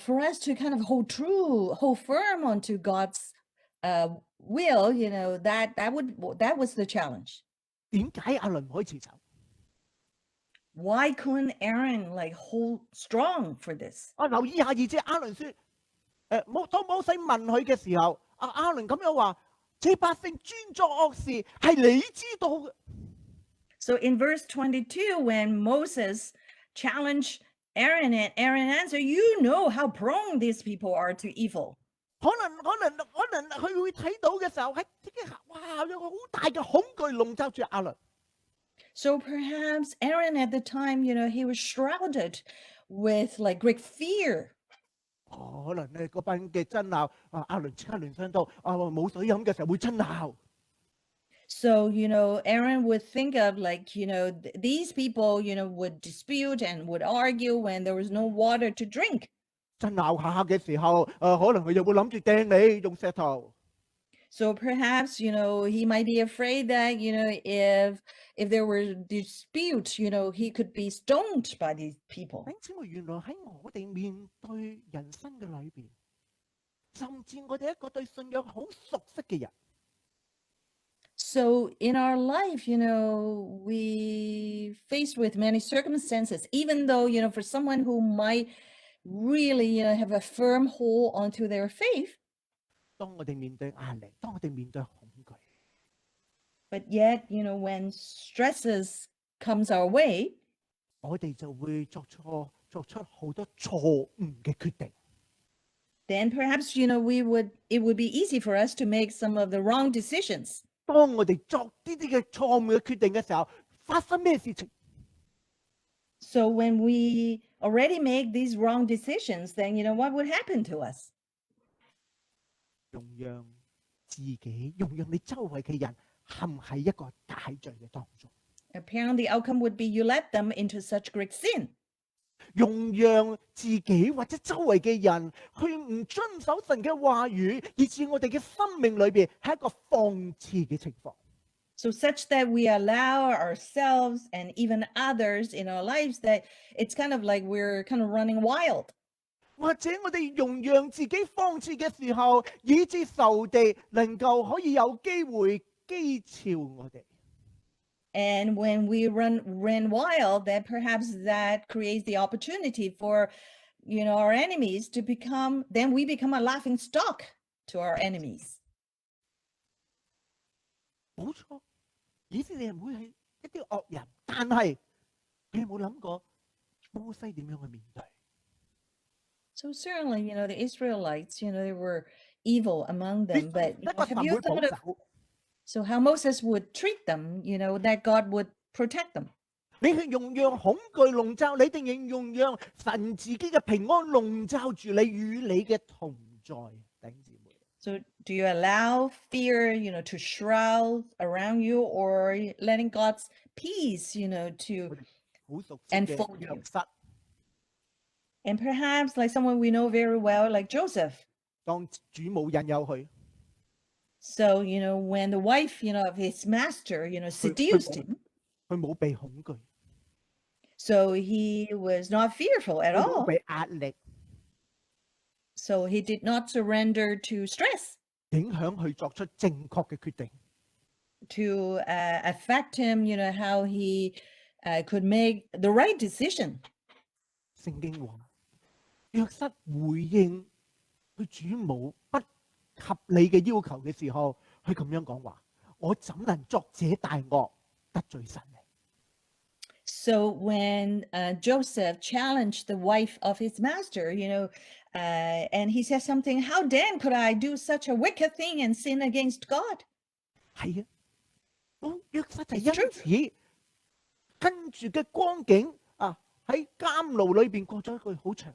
for us to kind of hold firm onto God's will, that was the challenge. 點解亞倫唔可以持守？ Why couldn't Aaron like hold strong for this? 留意下2節，亞倫說：當摩西問佢嘅時候，亞倫咁樣話：這百姓專作惡事，係你知道嘅。 So in verse 22, when Moses challenged Aaron and Aaron answered, you know how prone these people are to evil. 可能佢會睇到嘅時候，喺哇有好大嘅恐懼籠罩住亞倫。 So perhaps Aaron at the time, he was shrouded with like great fear. 可能咧嗰班嘅爭拗，亞倫即刻聯想到冇水飲嘅時候會爭拗。 So, Aaron would think of like, these people, would dispute and would argue when there was no water to drink. 爭拗下嘅時候，可能佢就會諗住掟你用石頭。 So perhaps, he might be afraid that, if there were dispute, he could be stoned by these people. 弟兄姊妹，原來喺我哋面對人生嘅裏邊，甚至我哋一個對信仰好熟悉嘅人。 So in our life, we faced with many circumstances, even though, for someone who might really, have a firm hold onto their faith. 當我哋面對壓力，當我哋面對恐懼， But yet, when stresses comes our way, 我哋就會作出好多錯誤嘅決定。 then perhaps, it would be easy for us to make some of the wrong decisions. 當我哋作呢啲嘅錯誤嘅決定嘅時候，發生咩事情？ So when we already make these wrong decisions, then, what would happen to us? 容讓自己，容讓你周圍嘅人陷喺一個大罪嘅當中。 Apparently, the outcome would be you let them into such great sin. 容讓自己或者周圍嘅人去唔遵守神嘅話語，以致我哋嘅生命裏邊係一個放肆嘅情況。 So such that we allow ourselves and even others in our lives that it's kind of like we're kind of running wild. 或者我哋容讓自己放肆嘅時候，以致仇敵能夠可以有機會譏誚我哋。 And when we ran wild, then perhaps that creates the opportunity for, our enemies to become a laughing stock to our enemies. 冇錯，以色列人會係一啲惡人，但係你有冇諗過摩西點樣去面對？ So certainly, the Israelites, there were evil among them, but 一個神 have 會 you 保 thought of 守。 so how Moses would treat them, that God would protect them? 你係容讓恐懼籠罩你，定係容讓神自己嘅平安籠罩住你，與你嘅同在？弟兄姊妹。 So do you allow fear, to shroud around you, or letting God's peace, to 好熟悉嘅 enfold you? 約瑟， And perhaps like someone we know very well, like Joseph. 當主母引誘佢， So, when the wife, of his master, seduced him, 佢冇被恐懼， so he was not fearful at 佢冇 all. 被壓力 So he did not surrender to stress 影響佢作出正確嘅決定。 to affect him, how he could make the right decision. 聖經話，約瑟回應佢主母不及合理嘅要求嘅時候，佢咁樣講話：我怎能作這大惡得罪神呢？ So when Joseph challenged the wife of his master, and he says something, how then could I do such a wicked thing and sin against God? 係啊，約瑟就 It's 因 true. 此跟住嘅光景喺監牢裏邊過咗一個好長。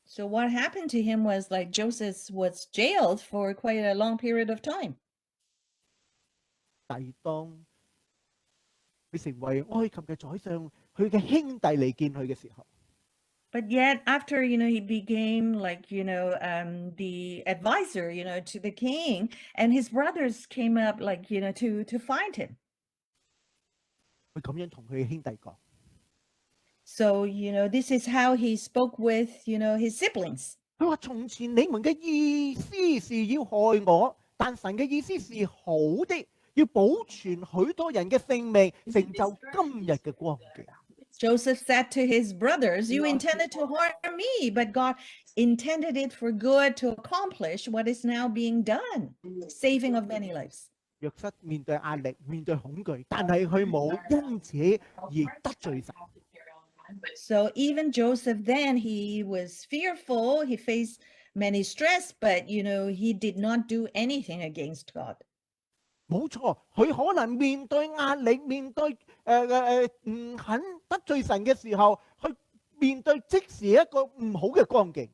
So what happened to him was like Joseph was jailed for quite a long period of time. 但係當佢成為埃及嘅宰相，佢嘅兄弟嚟見佢嘅時候， But yet after, he became like, the advisor, to the king, and his brothers came up like, to find him. 佢咁樣同佢嘅兄弟講： So, this is how he spoke with, his siblings. 佢話從前你們嘅意思是要害我，但神嘅意思是好的，要保存許多人嘅性命，成就今日嘅光景。 Joseph said to his brothers, you intended to harm me, but God intended it for good to accomplish what is now being done, saving of many lives. 約瑟面對壓力，面對恐懼，但係佢冇因此而得罪神。 So even Joseph then, he was fearful, he faced many stress, but, he did not do anything against God. 冇錯，佢可能面對壓力，面對唔肯得罪神嘅時候，去面對即時一個唔好嘅光景。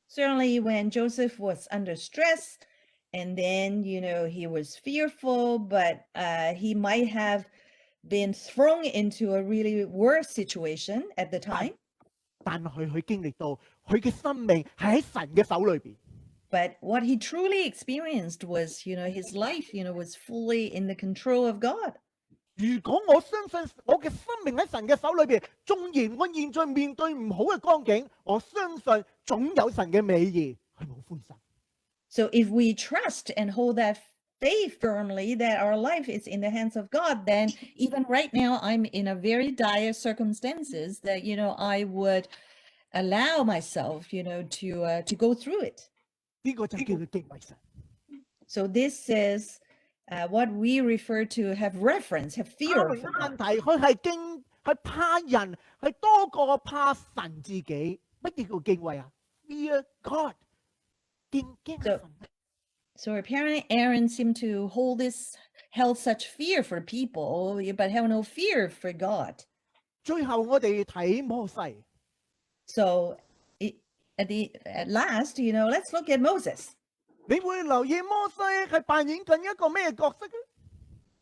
Certainly when Joseph was under stress, and then, he was fearful, but he might have been thrown into a really worse situation at the time. 但係佢經歷到佢嘅生命係喺神嘅手裏邊。 But what he truly experienced was, his life, was fully in the control of God. 如果我相信我嘅生命喺神嘅手裏邊，縱然我現在面對唔好嘅光景，我相信總有神嘅美意去好歡心。 So if we trust and hold that faith firmly that our life is in the hands of God, then even right now I'm in a very dire circumstances that, I would allow myself, to go through it. 呢個就叫做敬畏神。 So this is what we refer to have reverence, have 他 fear 們 for 嘅 God. 問題，佢係怕人，係多過怕神自己。乜嘢叫敬畏啊 ？Fear God， 敬神。 So apparently Aaron seemed to held such fear for people, but have no fear for God. 最後我哋睇摩西。 So at last, let's look at Moses. 你會留意摩西係扮演緊一個咩角色咧？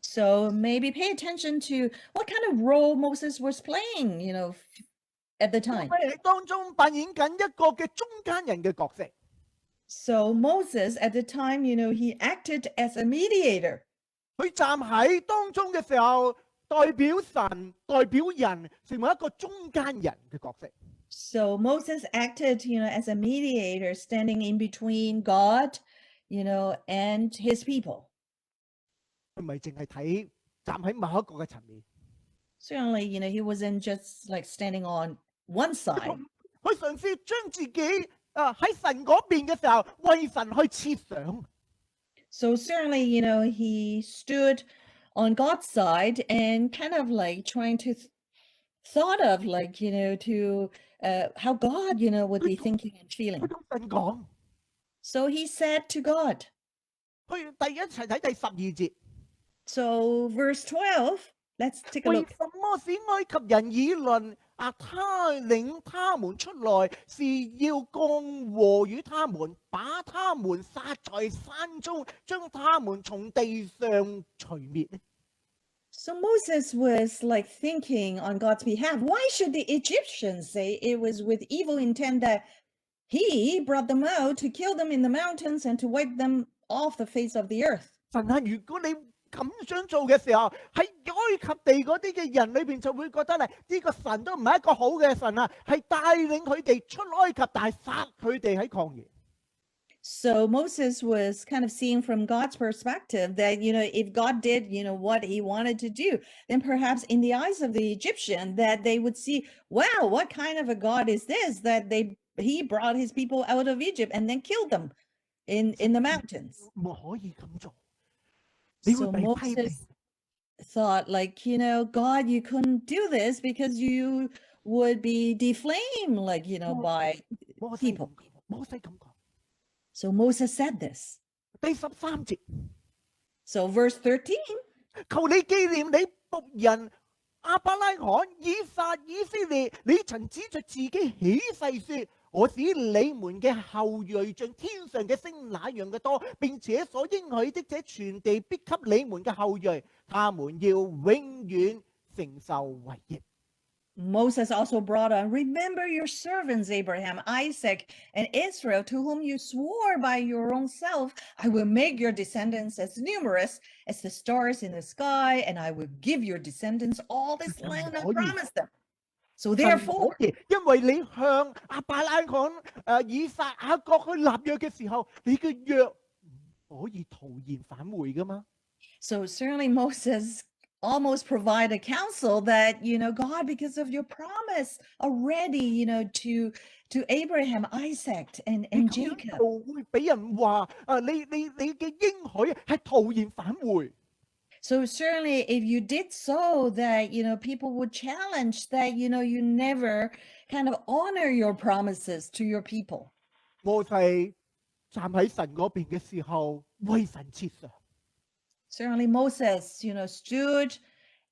So maybe pay attention to what kind of role Moses was playing, at the time. 佢喺當中扮演緊一個嘅中間人嘅角色。 So Moses at the time, he acted as a mediator. 佢站喺當中嘅時候，代表神、代表人，成為一個中間人嘅角色。 So Moses acted, as a mediator, standing in between God, and his people. 佢唔係淨係睇站喺某一個嘅層面。 Certainly, he wasn't just like standing on one side. 佢嘗試將自己喺神嗰邊嘅時候，為神去設想。 So certainly, he stood on God's side and kind of like trying to thought of like, to how God, would be thinking and 佢 feeling. 同神講， So he said to God. 去第一齊睇第12節。 So verse 12, let's take a 為 look. 什麼使埃及人議論他領他們出來是要降禍與他們，把他們殺在山中，將他們從地上除滅呢？ So Moses was like thinking on God's behalf, why should the Egyptians say it was with evil intent that he brought them out to kill them in the mountains and to wipe them off the face of the earth? 神啊，如果你咁想做嘅時候，喺埃及地嗰啲嘅人裏邊就會覺得咧，呢個神都唔係一個好嘅神啊，係帶領佢哋出埃及，但係殺佢哋喺曠野。 So Moses was kind of seeing from God's perspective that, if God did, what he wanted to do, then perhaps in the eyes of the Egyptian that they would see, wow, what kind of a God is this that he brought his people out of Egypt and then killed them in the mountains. 唔可以咁做，你會 So 被批評。 Moses thought, like, God, you couldn't do this because you would be defamed, like, by 摩西 people. 咁講，摩西咁講。 So Moses said this. 第13節， So verse 13, 求你紀念你僕人亞伯拉罕、以撒、以色列，你曾指着自己起誓說：我使你們嘅後裔像天上嘅星那樣嘅多，並且所應許的這全地必給你們嘅後裔，他們要永遠承受為業。 Moses also brought on, remember your servants Abraham, Isaac, and Israel, to whom you swore by your own self, I will make your descendants as numerous as the stars in the sky, and I will give your descendants all this land I promised them. So 神 therefore, 可以，因為你向亞伯拉罕、以撒、雅各去立約嘅時候，你嘅約唔可以徒然返回噶嘛。 so certainly Moses almost provided counsel that, God, because of your promise already, to Abraham, Isaac, and 你咁 Jacob. 樣做會俾人話你嘅應許係徒然返回。 So certainly if you did so that, people would challenge that, you never kind of honor your promises to your people. 摩西站喺神嗰邊嘅時候，為神設想。 Certainly Moses, stood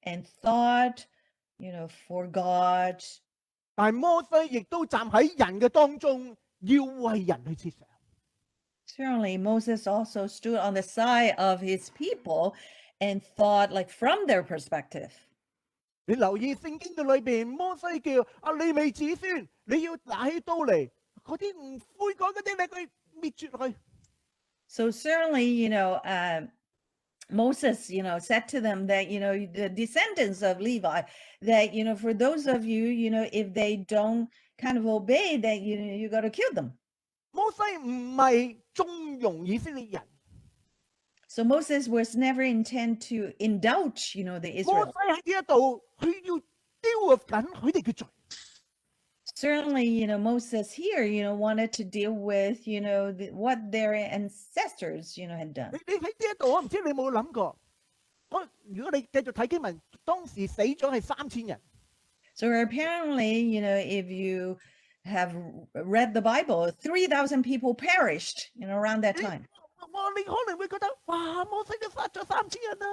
and thought, for God. 但摩西亦都站喺人嘅當中，要為人去設想。 Certainly Moses also stood on the side of his people and thought, like, from their perspective. 你留意聖經嘅裏邊，摩西叫利未子孫，你要拿起刀嚟，嗰啲唔悔改嗰啲，你去滅絕佢。 So certainly, Moses, said to them that, the descendants of Levi, that, for those of you, if they don't kind of obey, that, you got to kill them. 摩西唔係縱容以色列人， So Moses was never intent to indulge, the 摩 Israel. 西喺呢一度，佢要 deal with 緊佢哋嘅罪。 Certainly, Moses here, wanted to deal with, what their ancestors, had done. 你喺呢一度，我唔知你有冇諗過，如果你繼續睇經文，當時死咗係3000人。 So apparently, if you have read the Bible, 3,000 people perished, around that time. 你可能會覺得，哇，摩西都殺咗3000人啦。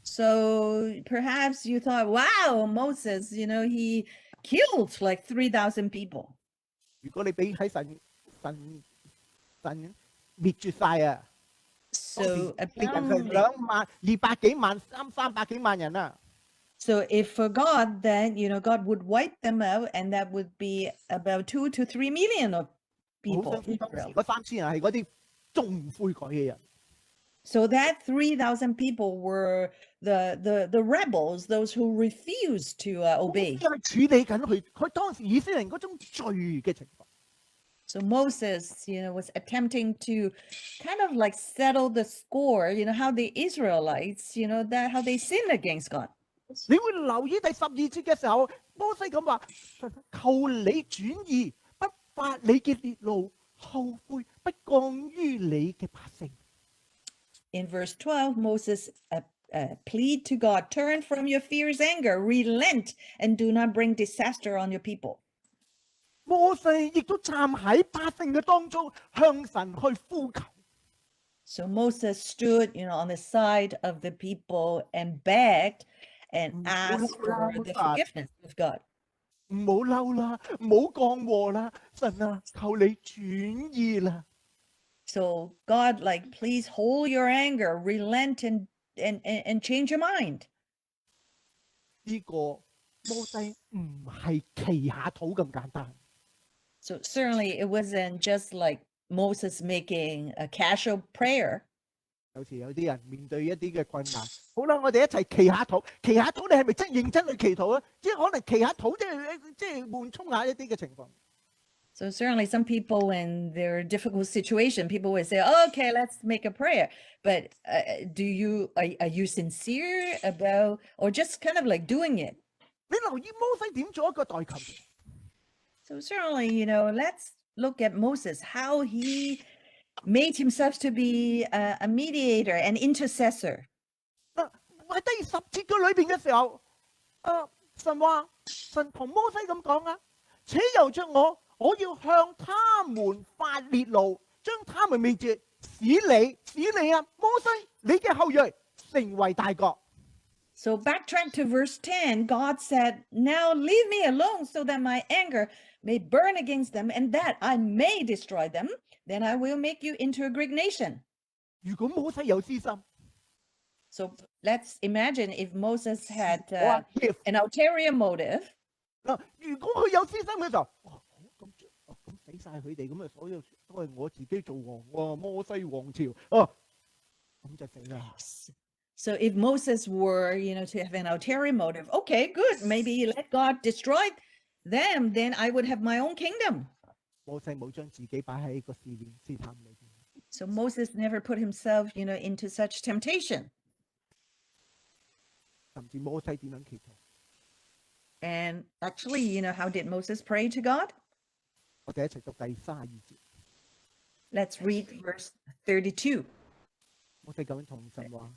So perhaps you thought, wow, Moses, he killed like 3,000 people. 如果你俾喺神滅絕晒啊！ So 人係 apparently, 2萬、200幾萬、300幾萬人啊！ so if for God, then, God would wipe them out, and that would be about 2 to 3 million of 好 people. 相信當時 Israel. 嗰3000人係嗰啲仲唔悔改嘅人。 So that 3,000 people were the rebels, those who refused to obey. 因為處理緊佢當時以色列人嗰種罪嘅情況。 So Moses, was attempting to kind of like settle the score, how the Israelites, that how they sinned against God. 你會留意第12節嘅時候，摩西咁話：求你轉意，不發你嘅烈怒，後悔不降於你嘅百姓。 In verse 12, Moses plead to God, turn from your fierce anger, relent, and do not bring disaster on your people. 摩西亦都站喺百姓嘅當中，向神去呼求。 So Moses stood, on the side of the people and begged and asked for the forgiveness of God. 唔好嬲啦，唔好降禍啦，神啊，求你轉意啦。 So God, like, please hold your anger, relent, and change your mind. 呢個摩西唔係祈下禱咁簡單。 So certainly it wasn't just like Moses making a casual prayer. 有時有啲人面對一啲嘅困難，好啦，我哋一齊祈下禱。祈下禱，你係咪真認真去祈禱啊？即係可能祈下禱，即係緩衝下一啲嘅情況。 So certainly some people, when they're in a difficult situation, people would say, okay, let's make a prayer. But are you sincere about, or just kind of like doing it? 你留意摩西點做一個代求。 So certainly, let's look at Moses, how he made himself to be a mediator, an intercessor. 嗱，喺第10節嘅裏邊嘅時候，神話神同摩西咁講啊，且由着我，我要向他們發烈怒，將他們滅絕，使你啊，摩西，你嘅後裔成為大國。So backtrack to verse 10, God said, now leave me alone so that my anger may burn against them and that I may destroy them. Then I will make you into a great nation. 如果摩西有私心， So let's imagine if Moses had 我話 if an ulterior motive. 嗱，如果佢有私心嘅時候，咁死晒佢哋，咁啊所有都係我自己做王喎，摩西王朝，咁就死啦。 So if Moses were, to have an ulterior motive, okay, good. Maybe let God destroy them, then I would have my own kingdom. 摩西冇將自己擺喺個試探裏邊。 So Moses never put himself, into such temptation. 甚至摩西點樣祈禱？ And actually, how did Moses pray to God? 我哋一齊讀第32節。 Let's read verse 32. 摩西咁樣同神話，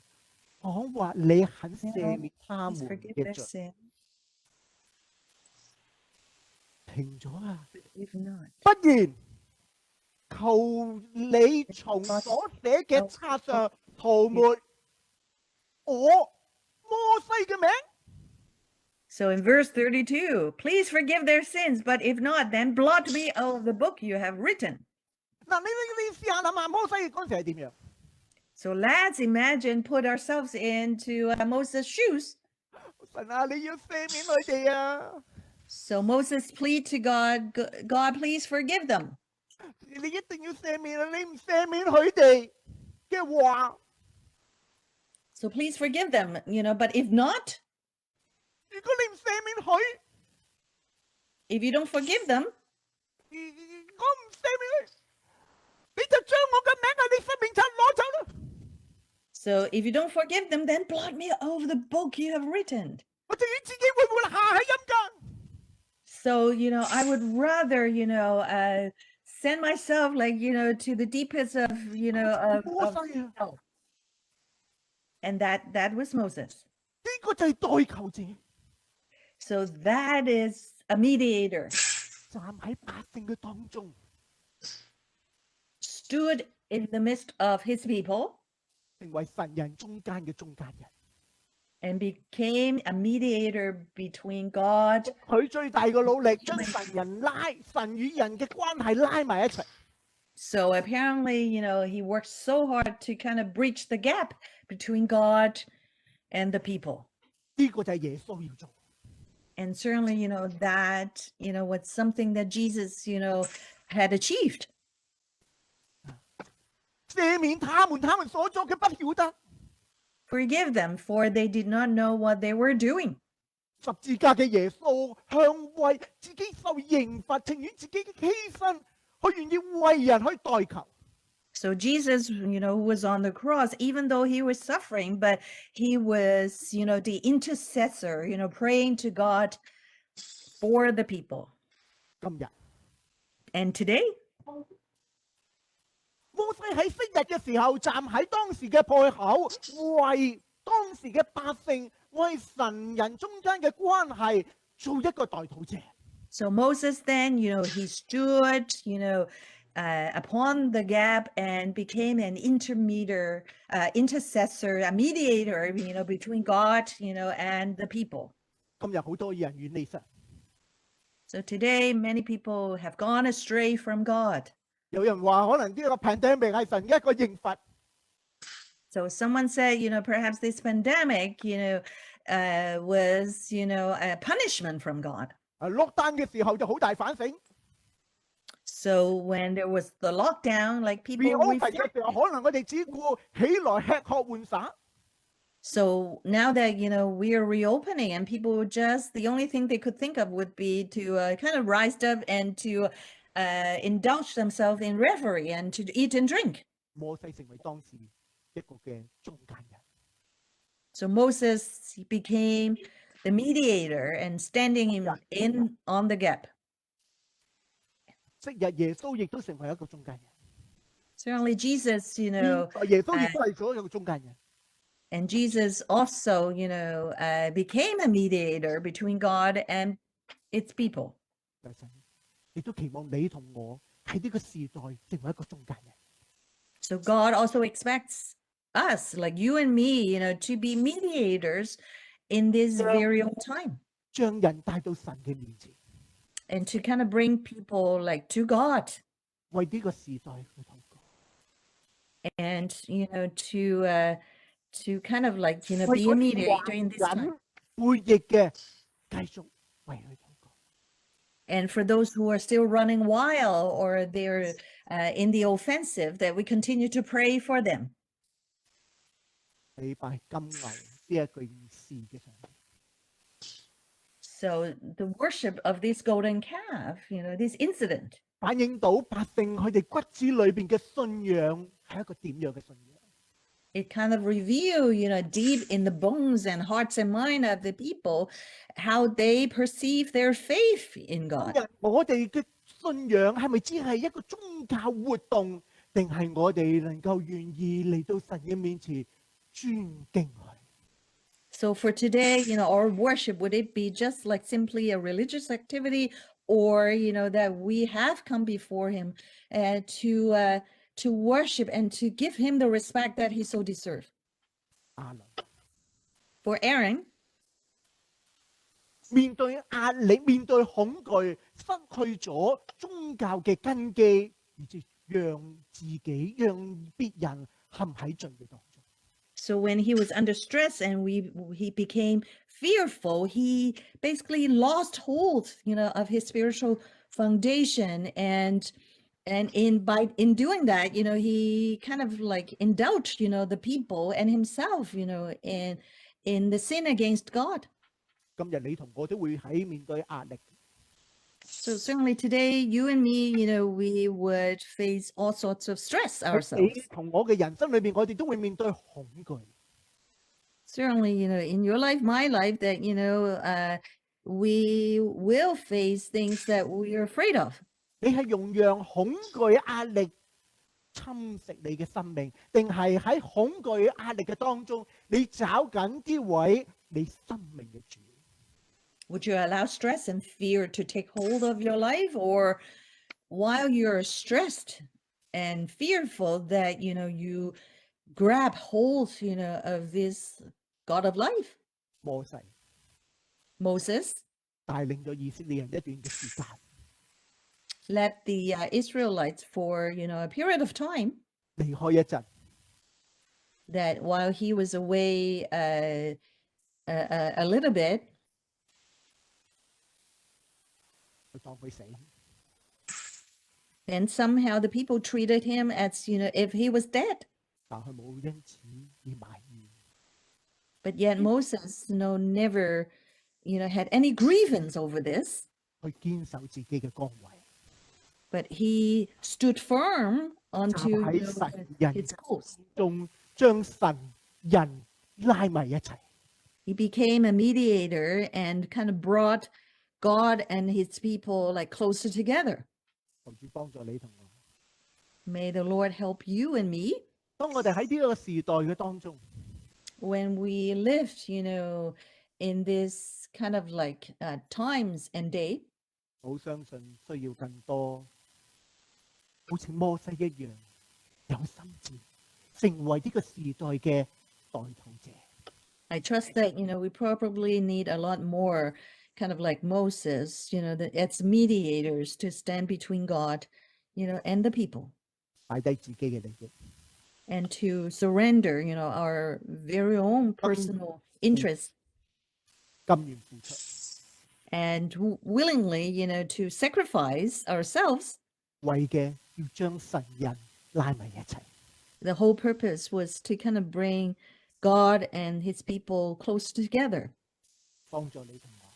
講話你肯赦免他 Please 們 forgive 嘅 their 罪。 sin. 停咗啊！ If not, 不然，求你從所寫嘅冊上塗抹我摩西嘅名。 so in verse 32, please forgive their sins, but if not, then blot me out of the book you have written. 嗱，你試下諗下摩西嗰陣時係點樣？ So let's imagine, put ourselves into Moses' shoes. 神啊，你要赦免佢哋啊！ So Moses plead to God, God, please forgive them. 你一定要赦免啊！你唔赦免佢哋嘅話， So please forgive them, but if not, 如果你唔赦免佢， if you don't forgive them, 我唔赦免佢，你就將我嘅名喺你生命冊攞走啦！ so if you don't forgive them, then blot me out of the book you have written. 我至於自己會唔會下喺陰間？ So, I would rather, send myself to the deepest of, 摩 of 西啊， hell. And that was Moses. 呢個就係代求者， So that is a mediator, 站喺百姓嘅當中， stood in the midst of his people 成為神人中間嘅中間人。 and became a mediator between God. 佢最大嘅努力將神與人嘅關係拉埋一齊。 So apparently, he worked so hard to kind of breach the gap between God and the people. 呢個就係耶穌要做。 And certainly, that, was something that Jesus, had achieved. 赦免他們所作嘅不曉得。 Forgive them, for they did not know what they were doing. 十字架嘅耶穌向為自己受刑罰，情願自己嘅犧牲，佢願意為人去代求。 So Jesus, who was on the cross, even though he was suffering, but he was, the intercessor, praying to God for the people. 今日 And today, 摩西喺昔日嘅時候站喺當時嘅破口，為當時嘅百姓，為神人中間嘅關係做一個代禱者。 so Moses then, he stood, upon the gap and became an intercessor, a mediator, between God, and the people. 今日好多人遠離神， So today, many people have gone astray from God. 有人話可能呢個 pandemic 係神嘅一個刑罰。 So someone said, perhaps this pandemic, was, a punishment from God. lockdown 嘅時候就好大反省 So when there was the lockdown, like people ，reopen 嘅 reflect. 時候可能我哋只顧起來吃喝玩耍。 So now that, we are reopening and people would just, the only thing they could think of would be to kind of rise up and to indulge themselves in revelry and to eat and drink. 摩西成為當時一個嘅中間人。 So Moses became the mediator and standing in on the gap. 昔日耶穌亦都成為一個中間人。Certainly Jesus, you know, 耶穌亦都係所有嘅中間人。 and Jesus also, you know, became a mediator between God and its people. 神亦都期望你同我喺呢個時代成為一個中間人。 So God also expects us, like you and me, you know, to be mediators in this very own time 將人帶到神嘅面前， and to kind of bring people like to God 為呢個時代去禱告， and, you know, to kind of like, you know, 為 be a 嗰啲 mediator in this time. 背逆嘅繼續為佢禱告。 And for those who are still running wild or they're in the offensive, that we continue to pray for them. 禮拜金牛呢一件事嘅上面， So the worship of this golden calf, you know, this incident, 反映到百姓佢哋骨子裏邊嘅信仰係一個點樣嘅信仰？ it kind of reveal, you know, deep in the bones and hearts and mind of the people, how they perceive their faith in 今 God. 日我哋嘅信仰係咪只係一個宗教活動，定係我哋能夠願意嚟到神嘅面前尊敬佢？ So for today, you know, our worship, would it be just like simply a religious activity, or, you know, that we have come before him to worship and to give him the respect that he so deserves? 亞倫 For Aaron, 面對壓力、面對恐懼，失去咗宗教嘅根基，而至讓自己、讓別人陷喺罪嘅當中。 so when he was under stress and he became fearful, he basically lost hold, you know, of his spiritual foundation, and in doing that, you know, he kind of like indulged, you know, the people and himself, you know, in the sin against God. 今日你同我都會喺面對壓力， So certainly today, you and me, you know, we would face all sorts of stress 喺 ourselves. 你同我嘅人生裏邊，我哋都會面對恐懼。 Certainly, you know, in your life, my life, that, you know, we will face things that we are afraid of. 你係容讓恐懼壓力侵蝕你嘅生命，定係喺恐懼壓力嘅當中，你找緊啲位你生命嘅主？ Would you allow stress and fear to take hold of your life, or while you're stressed and fearful, that, you know, you grab hold, you know, of this God of life? 摩西 Moses 帶領咗以色列人一段嘅時間， led the Israelites for, you know, a period of time, 離開一陣， that while he was away a little bit, 佢當佢死， then somehow the people treated him as, you know, if he was dead. 但佢冇因此而埋怨。 But yet Moses, you know, never, you know, had any grievance over this, 去堅守自己嘅崗位， but he stood firm 站 onto, you 喺 know, 神人 his post. 中，將神人拉埋一齊。 He became a mediator and kind of brought God and his people like closer together. 求主幫助你同我。 May the Lord help you and me 當我哋喺呢個時代嘅當中， when we lived, you know, in this kind of like times and day. 我相信需要更多，好似摩西一樣有心志，成為呢個時代嘅代禱者。 I trust that, you know, we probably need a lot more kind of like Moses, you know, that it's mediators to stand between God, you know, and the people, 擺低自己嘅利益， and to surrender, you know, our very own personal interests, 甘願付出， and willingly, you know, to sacrifice ourselves. 為嘅要將神人拉埋一齊。 The whole purpose was to kind of bring God and his people close together. 幫助你同我，